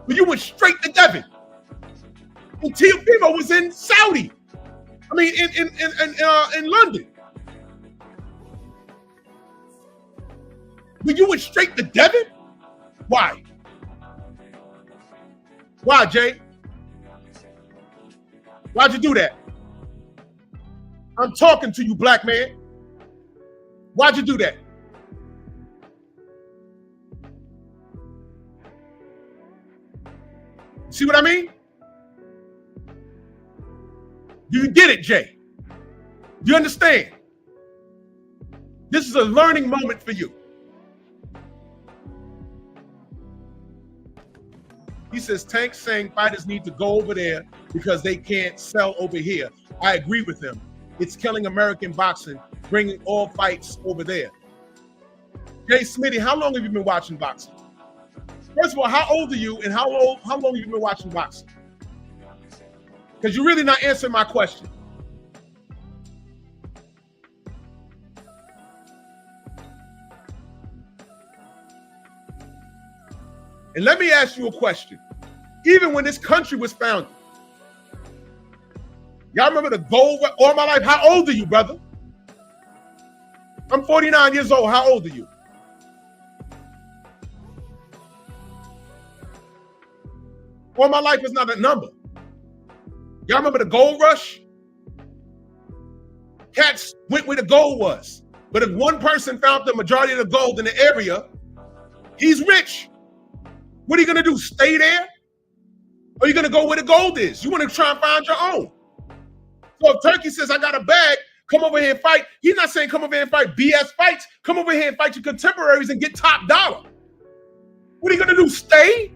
But you went straight to Devin. And Teofimo was in Saudi. I mean, in London. But you went straight to Devin? Why? Why, Jay? Why'd you do that? I'm talking to you, black man. Why'd you do that? See what I mean? Do you get it, Jay? Do you understand? This is a learning moment for you. He says, Tank saying fighters need to go over there because they can't sell over here. I agree with him. It's killing American boxing, bringing all fights over there. Jay Smitty, how long have you been watching boxing? First of all, how old are you and how long have you been watching boxing? Because you're really not answering my question. And let me ask you a question. Even when this country was founded, y'all remember the gold all my life? How old are you, brother? I'm 49 years old. How old are you? All my life is not a number. Y'all remember the gold rush? Cats went where the gold was. But if one person found the majority of the gold in the area, he's rich. What are you going to do? Stay there? Or are you going to go where the gold is? You want to try and find your own. So if Turkey says, I got a bag, come over here and fight. He's not saying come over here and fight BS fights. Come over here and fight your contemporaries and get top dollar. What are you going to do? Stay?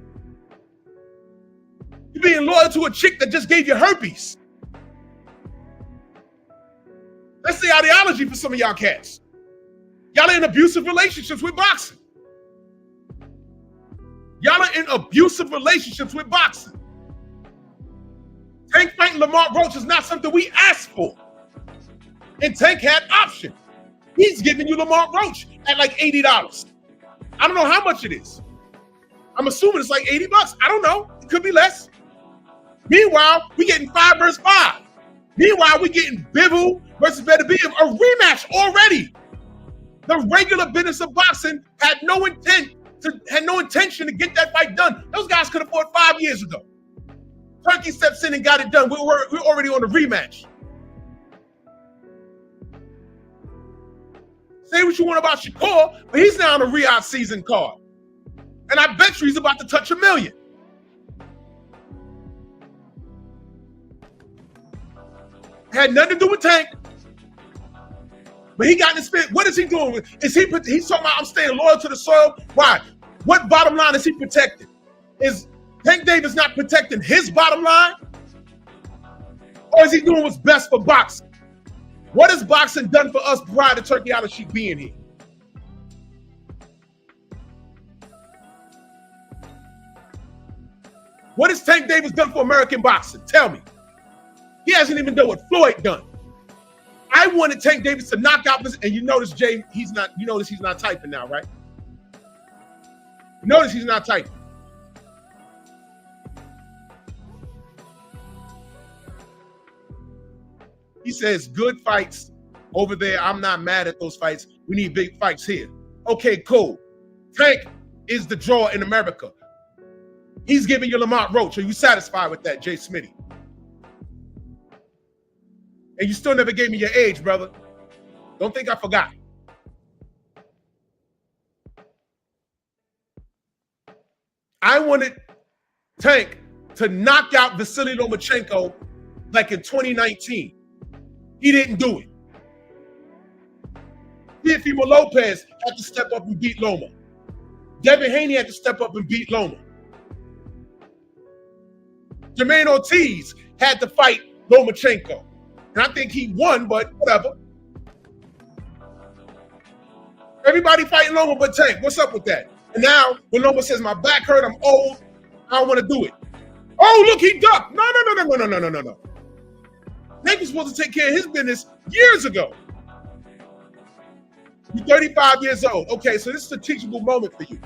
You're being loyal to a chick that just gave you herpes. That's the ideology for some of y'all cats. Y'all are in abusive relationships with boxing. Y'all are in abusive relationships with boxing. Tank fighting Lamar Roach is not something we asked for. And Tank had options. He's giving you Lamar Roach at like $80. I don't know how much it is. I'm assuming it's like $80. I don't know. It could be less. Meanwhile, we getting 5 versus 5. Meanwhile, we getting Bivol versus Betterman, a rematch already. The regular business of boxing had no intention to get that fight done. Those guys could have fought 5 years ago. Turkey steps in and got it done. We're already on the rematch. Say what you want about Shakur, but he's now on the Riyadh season card. And I bet you he's about to touch $1 million. Had nothing to do with Tank. But he got in his spit. What is he doing? He's talking about I'm staying loyal to the soil. Why? What bottom line is he protecting? Is Tank Davis not protecting his bottom line? Or is he doing what's best for boxing? What has boxing done for us prior to Turkey Al-Sheikh being here? What has Tank Davis done for American boxing? Tell me. He hasn't even done what Floyd done. I wanted Tank Davis to knock out this, and you notice, Jay, he's not typing now, right? You notice he's not typing. says good fights over there. I'm not mad at those fights. We need big fights here. Okay, cool. Tank is the draw in America. He's giving you Lamont Roach. Are you satisfied with that, Jay Smitty? And you still never gave me your age, brother. Don't think I forgot. I wanted Tank to knock out Vasily Lomachenko like in 2019. He didn't do it. Teofimo Lopez had to step up and beat Loma. Devin Haney had to step up and beat Loma. Jermaine Ortiz had to fight Lomachenko. And I think he won, but whatever. Everybody fighting Loma but Tank. What's up with that? And now, when Loma says, my back hurt, I'm old, I don't want to do it. Oh, look, he ducked. No. Tank was supposed to take care of his business years ago. You're 35 years old. Okay, so this is a teachable moment for you.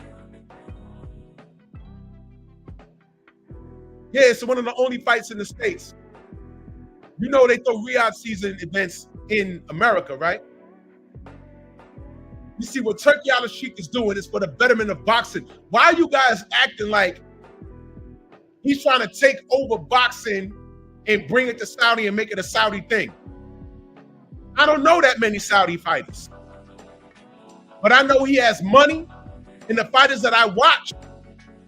Yeah, it's one of the only fights in the States. You know they throw Riyadh season events in America, right? You see what Turki Al-Sheikh is doing is for the betterment of boxing. Why are you guys acting like he's trying to take over boxing and bring it to Saudi and make it a Saudi thing? I don't know that many Saudi fighters. But I know he has money, and the fighters that I watch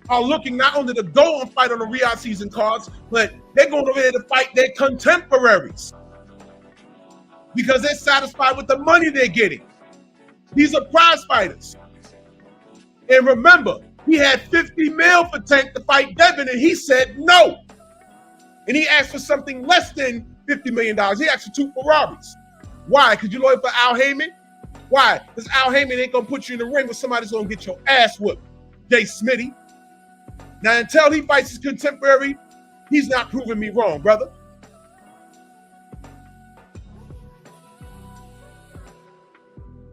are looking not only to go and fight on the Riyadh season cards, but they're going over there to fight their contemporaries because they're satisfied with the money they're getting. These are prize fighters. And remember, he had 50 mil for Tank to fight Devin, and he said no. And he asked for something less than $50 million. He asked for 2 Ferraris. Why? Because you're loyal for Al Heyman? Why? Because Al Heyman ain't going to put you in the ring with somebody that's going to get your ass whooped. Jay Smitty. Now, until he fights his contemporary, he's not proving me wrong, brother.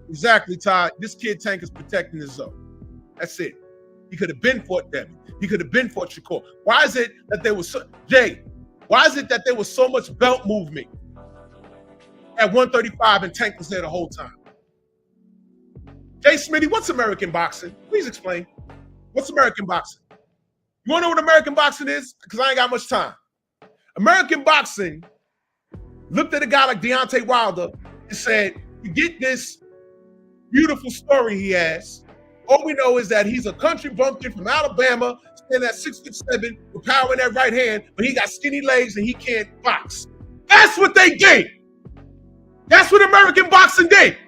Exactly, Todd. This kid Tank is protecting his zone. That's it. He could have been fought Devin. He could have been fought Shakur. Why is it that there was so, Jay, why is it that there was so much belt movement at 135 and Tank was there the whole time? Jay Smitty, what's American boxing? Please explain. What's American boxing? You want to know what American boxing is? Because I ain't got much time. American boxing looked at a guy like Deontay Wilder and said, you get this beautiful story he has. All we know is that he's a country bumpkin from Alabama, standing at 6'7", with power in that right hand, but he got skinny legs and he can't box. That's what they did. That's what American boxing did.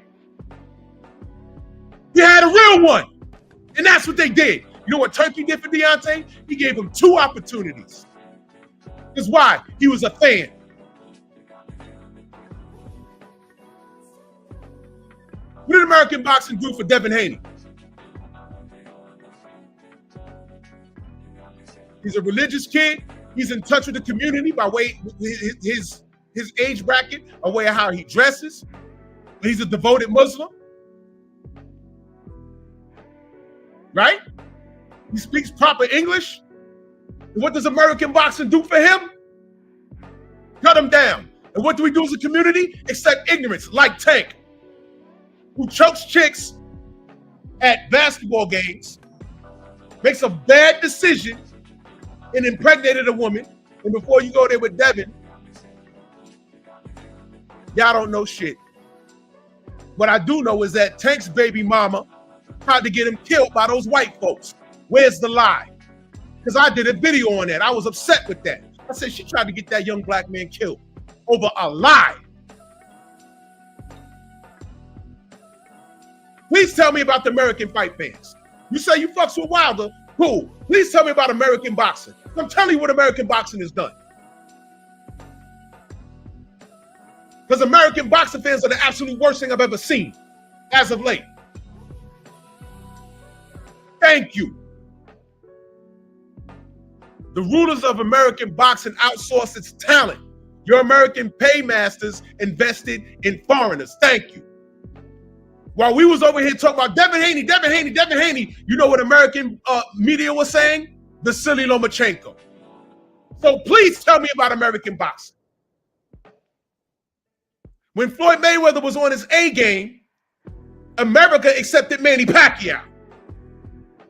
You had a real one, and that's what they did. You know what Turkey did for Deontay? He gave him 2 opportunities. Because why? He was a fan. What did American boxing do for Devin Haney? He's a religious kid. He's in touch with the community by way his age bracket, by way of how he dresses. He's a devoted Muslim. Right? He speaks proper English. And what does American boxing do for him? Cut him down. And what do we do as a community? Accept ignorance, like Tank, who chokes chicks at basketball games, makes a bad decision, and impregnated a woman. And before you go there with Devin, y'all don't know shit. What I do know is that Tank's baby mama tried to get him killed by those white folks. Where's the lie? Because I did a video on that. I was upset with that. I said she tried to get that young black man killed over a lie. Please tell me about the American fight fans. You say you fucks with Wilder, cool. Please tell me about American boxing. I'm telling you what American boxing has done. Because American boxing fans are the absolute worst thing I've ever seen as of late. Thank you. The rulers of American boxing outsource its talent. Your American paymasters invested in foreigners. Thank you. While we was over here talking about Devin Haney, you know what American media was saying? Vasily Lomachenko. So please tell me about American boxing. When Floyd Mayweather was on his A game, America accepted Manny Pacquiao.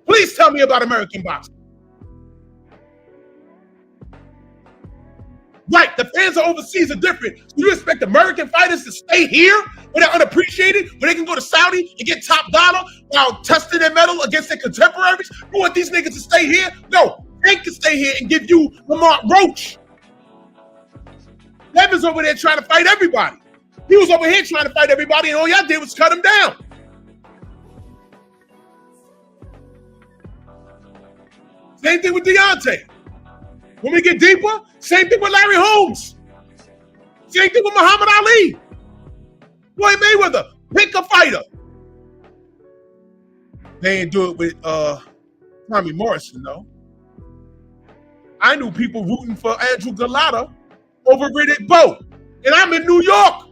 Please tell me about American boxing. Right, the fans are overseas are different. So you expect American fighters to stay here where they're unappreciated, where they can go to Saudi and get top dollar while testing their metal against their contemporaries? You want these niggas to stay here? No, Tank can stay here and give you Lamar Roach. Devin's over there trying to fight everybody. He was over here trying to fight everybody, and all y'all did was cut him down. Same thing with Deontay. When we get deeper, same thing with Larry Holmes. Same thing with Muhammad Ali. Floyd Mayweather, pick a fighter. They ain't do it with Tommy Morrison, though. I knew people rooting for Andrew Galata over Riddick Bowe, and I'm in New York.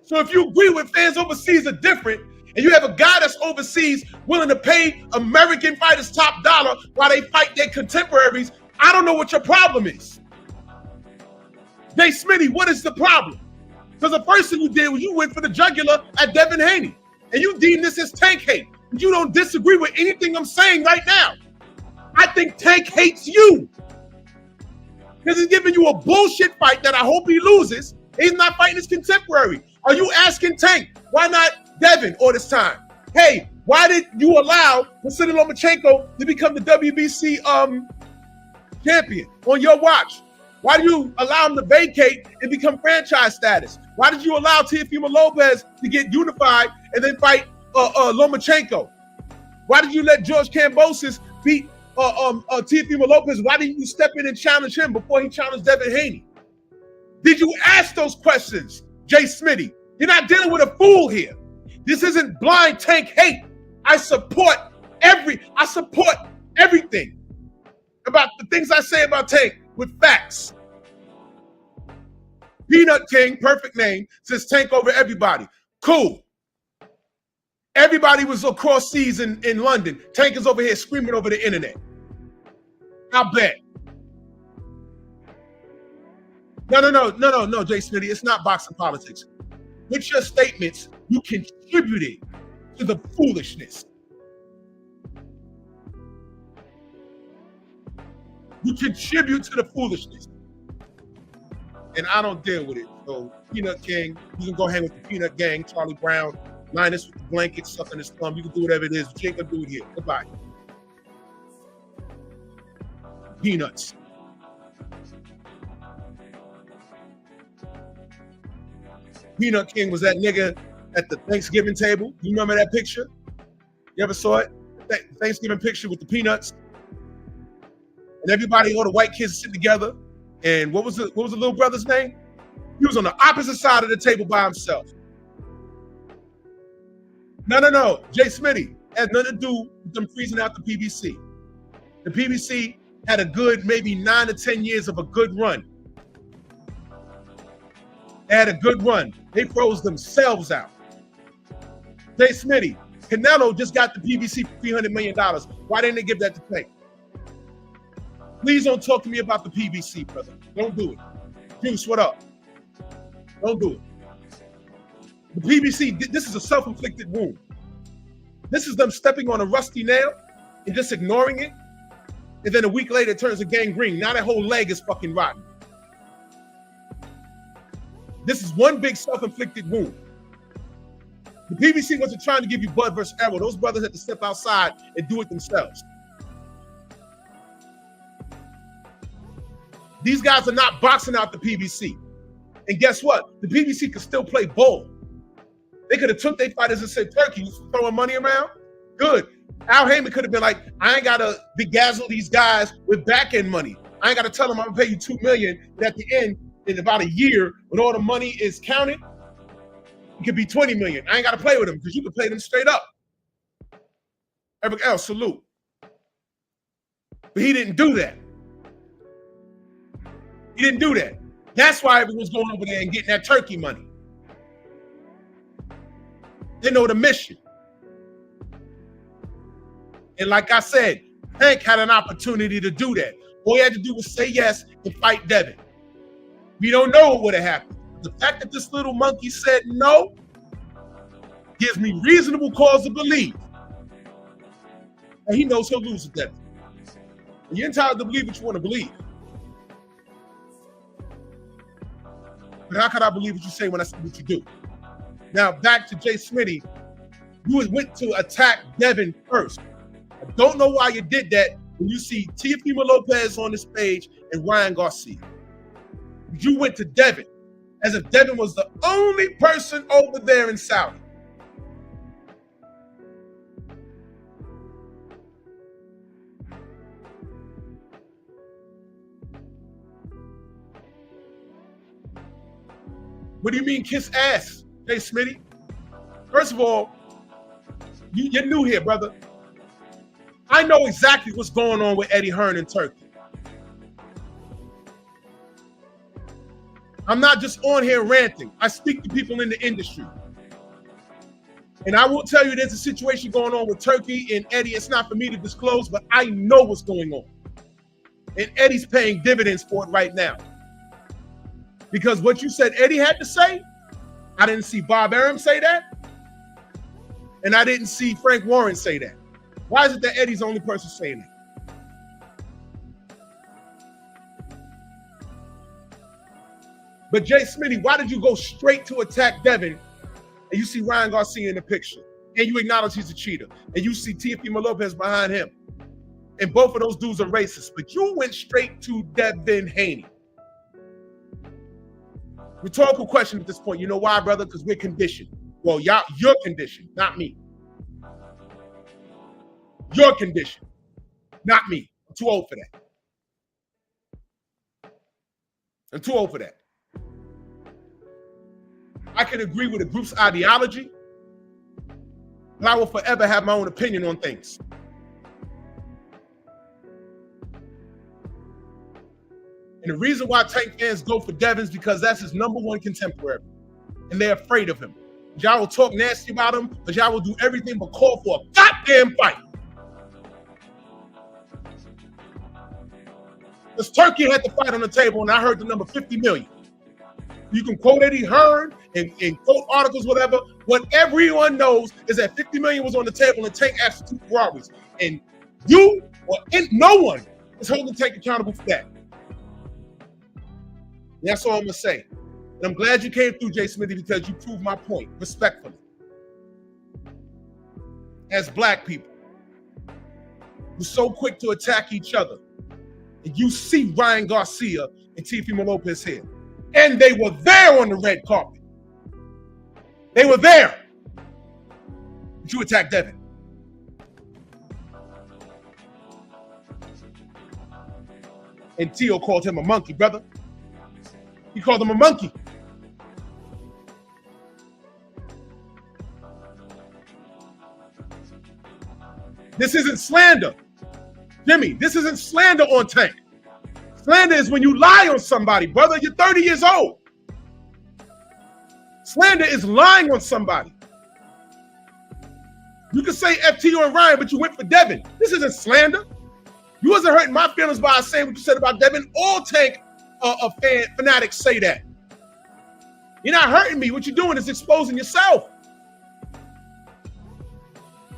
So if you agree with fans overseas are different, and you have a guy that's overseas willing to pay American fighters top dollar while they fight their contemporaries, I don't know what your problem is. Jay Smitty, what is the problem? Because the first thing you did was you went for the jugular at Devin Haney, and you deem this as Tank hate. You don't disagree with anything I'm saying right now. I think Tank hates you because he's giving you a bullshit fight that I hope he loses. He's not fighting his contemporary. Are you asking Tank, why not Devin all this time? Hey, why did you allow Vasily Lomachenko to become the WBC champion on your watch? Why did you allow him to vacate and become franchise status? Why did you allow Teofimo Lopez to get unified and then fight Lomachenko? Why did you let George Kambosos beat Teofimo Lopez? Why didn't you step in and challenge him before he challenged Devin Haney? Did you ask those questions, Jay Smitty? You're not dealing with a fool here. This isn't blind Tank hate. I support everything about the things I say about Tank with facts. Peanut King, perfect name, says Tank over everybody. Cool. Everybody was across seas in London. Tank is over here screaming over the internet. How bad? No, Jay Smitty. It's not boxing politics. With your statements, you contributed to the foolishness. You contribute to the foolishness. And I don't deal with it. So, Peanut King, you can go hang with the Peanut Gang, Charlie Brown, Linus with the blanket, sucking his thumb. You can do whatever it is. You ain't gonna do it here. Goodbye. Peanuts. Peanut King was that nigga at the Thanksgiving table. You remember that picture? You ever saw it? Thanksgiving picture with the peanuts. And everybody, all the white kids sitting together. And what was the little brother's name? He was on the opposite side of the table by himself. No. Jay Smitty had nothing to do with them freezing out the PBC. The PBC had a good maybe 9 to 10 years of a good run. They had a good run. They froze themselves out. Jay Smitty, Canelo just got the PBC for $300 million. Why didn't they give that to Tank? Please don't talk to me about the PBC, brother. Don't do it. Juice, what up? Don't do it. The PBC, this is a self-inflicted wound. This is them stepping on a rusty nail and just ignoring it. And then a week later, it turns to gangrene. Now that whole leg is fucking rotten. This is one big self-inflicted wound. The PBC wasn't trying to give you blood versus arrow. Those brothers had to step outside and do it themselves. These guys are not boxing out the PBC. And guess what? The PBC could still play ball. They could have took their fighters and said, Turkey, you throwing money around? Good. Al Heyman could have been like, I ain't got to bedazzle these guys with back-end money. I ain't got to tell them I'm going to pay you $2 million. And at the end, in about a year, when all the money is counted, it could be $20 million. I ain't got to play with them because you can play them straight up. Eric L, salute. But he didn't do that. He didn't do that. That's why everyone's going over there and getting that Turkey money. They know the mission. And like I said, Hank had an opportunity to do that. All he had to do was say yes and fight Devin. We don't know what would have happened. The fact that this little monkey said no gives me reasonable cause to believe that he knows he'll lose to Devin. And you're entitled to believe what you want to believe. But how could I believe what you say when I say what you do? Now, back to Jay Smitty. You went to attack Devin first. I don't know why you did that when you see Teofimo Lopez on this page and Ryan Garcia. You went to Devin as if Devin was the only person over there in Saudi. What do you mean kiss ass, Jay Smitty? First of all, you're new here, brother. I know exactly what's going on with Eddie Hearn in Turkey. I'm not just on here ranting. I speak to people in the industry. And I will tell you there's a situation going on with Turkey and Eddie. It's not for me to disclose, but I know what's going on. And Eddie's paying dividends for it right now. Because what you said Eddie had to say, I didn't see Bob Arum say that. And I didn't see Frank Warren say that. Why is it that Eddie's the only person saying that? But Jay Smitty, why did you go straight to attack Devin and you see Ryan Garcia in the picture and you acknowledge he's a cheater and you see Teofimo Lopez behind him and both of those dudes are racist, but you went straight to Devin Haney? Rhetorical question at this point. You know why, brother? Because we're conditioned. Well, you're conditioned, not me. You're conditioned, not me. I'm too old for that. I'm too old for that. I can agree with a group's ideology, but I will forever have my own opinion on things. And the reason why Tank fans go for Devin is because that's his #1 contemporary. And they're afraid of him. Y'all will talk nasty about him, but y'all will do everything but call for a goddamn fight. Because Turkey had the fight on the table, and I heard the number 50 million. You can quote Eddie Hearn and quote articles, whatever. What everyone knows is that 50 million was on the table and Tank asked for 2 Ferraris. And you or no one is holding Tank accountable for that. That's all I'm going to say. And I'm glad you came through, Jay Smithy, because you proved my point respectfully. As black people, we're so quick to attack each other. And you see Ryan Garcia and Teofimo Lopez here. And they were there on the red carpet. They were there. But you attacked Devin. And Teo called him a monkey, brother. He called him a monkey. This isn't slander. Jimmy, this isn't slander on Tank. Slander is when you lie on somebody, brother. You're 30 years old. Slander is lying on somebody. You can say FTO and Ryan, but you went for Devin. This isn't slander. You wasn't hurting my feelings by saying what you said about Devin. All Tank fanatics say that. You're not hurting me. What you're doing is exposing yourself.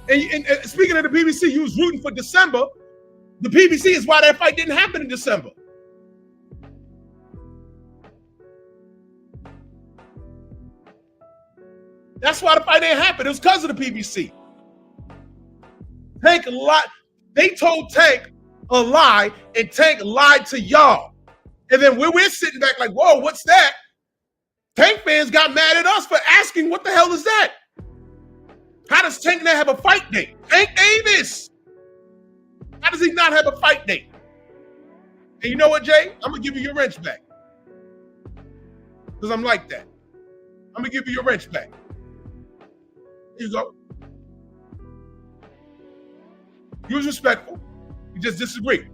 And speaking of the PBC, you was rooting for December. The PBC is why that fight didn't happen in December. That's why the fight didn't happen. It was because of the PBC. Tank lied. They told Tank a lie, and Tank lied to y'all. And then we're sitting back like, whoa, what's that? Tank fans got mad at us for asking, what the hell is that? How does Tank not have a fight date? Tank Davis. How does he not have a fight date? And you know what, Jay? I'm going to give you your wrench back. Because I'm like that. I'm going to give you your wrench back. Here you go. You was respectful. You just disagree.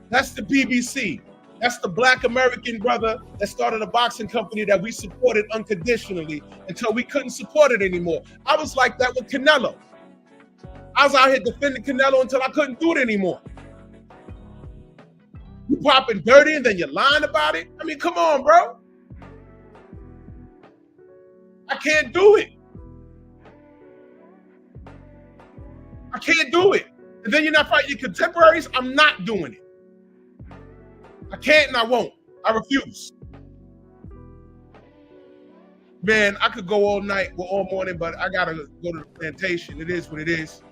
That's the BBC. That's the Black American brother that started a boxing company that we supported unconditionally until we couldn't support it anymore. I was like that with Canelo. I was out here defending Canelo until I couldn't do it anymore. You popping dirty and then you're lying about it? I mean, come on, bro. I can't do it. I can't do it. And then you're not fighting your contemporaries? I'm not doing it. I can't and I won't. I refuse. Man, I could go all night or all morning, but I gotta go to the plantation. It is what it is.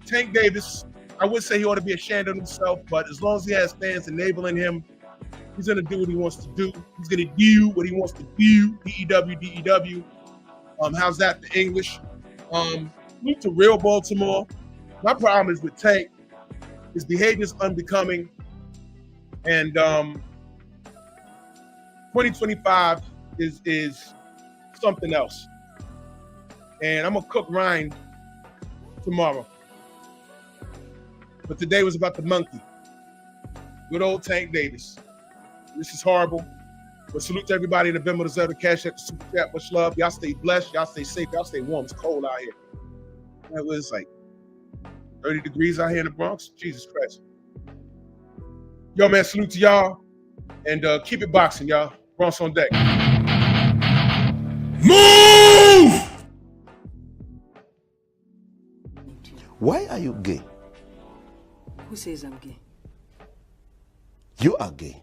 Tank Davis, I would say he ought to be ashamed of himself, but as long as he has fans enabling him, he's gonna do what he wants to do. He's gonna do what he wants to do. D-E-W, D-E-W. How's that for English? Salute to real Baltimore. My problem is with Tank. His behavior is unbecoming. And 2025 is something else. And I'm gonna cook Ryan tomorrow. But today was about the monkey. Good old Tank Davis. This is horrible. But salute to everybody in the Venmo, the Zelda, Cash App, the Super Chat. Much love. Y'all stay blessed. Y'all stay safe. Y'all stay warm. It's cold out here. It was like 30 degrees out here in the Bronx. Jesus Christ. Yo, man, salute to y'all. And keep it boxing, y'all. Bronx on deck. Move! Why are you gay? Who says I'm gay? You are gay.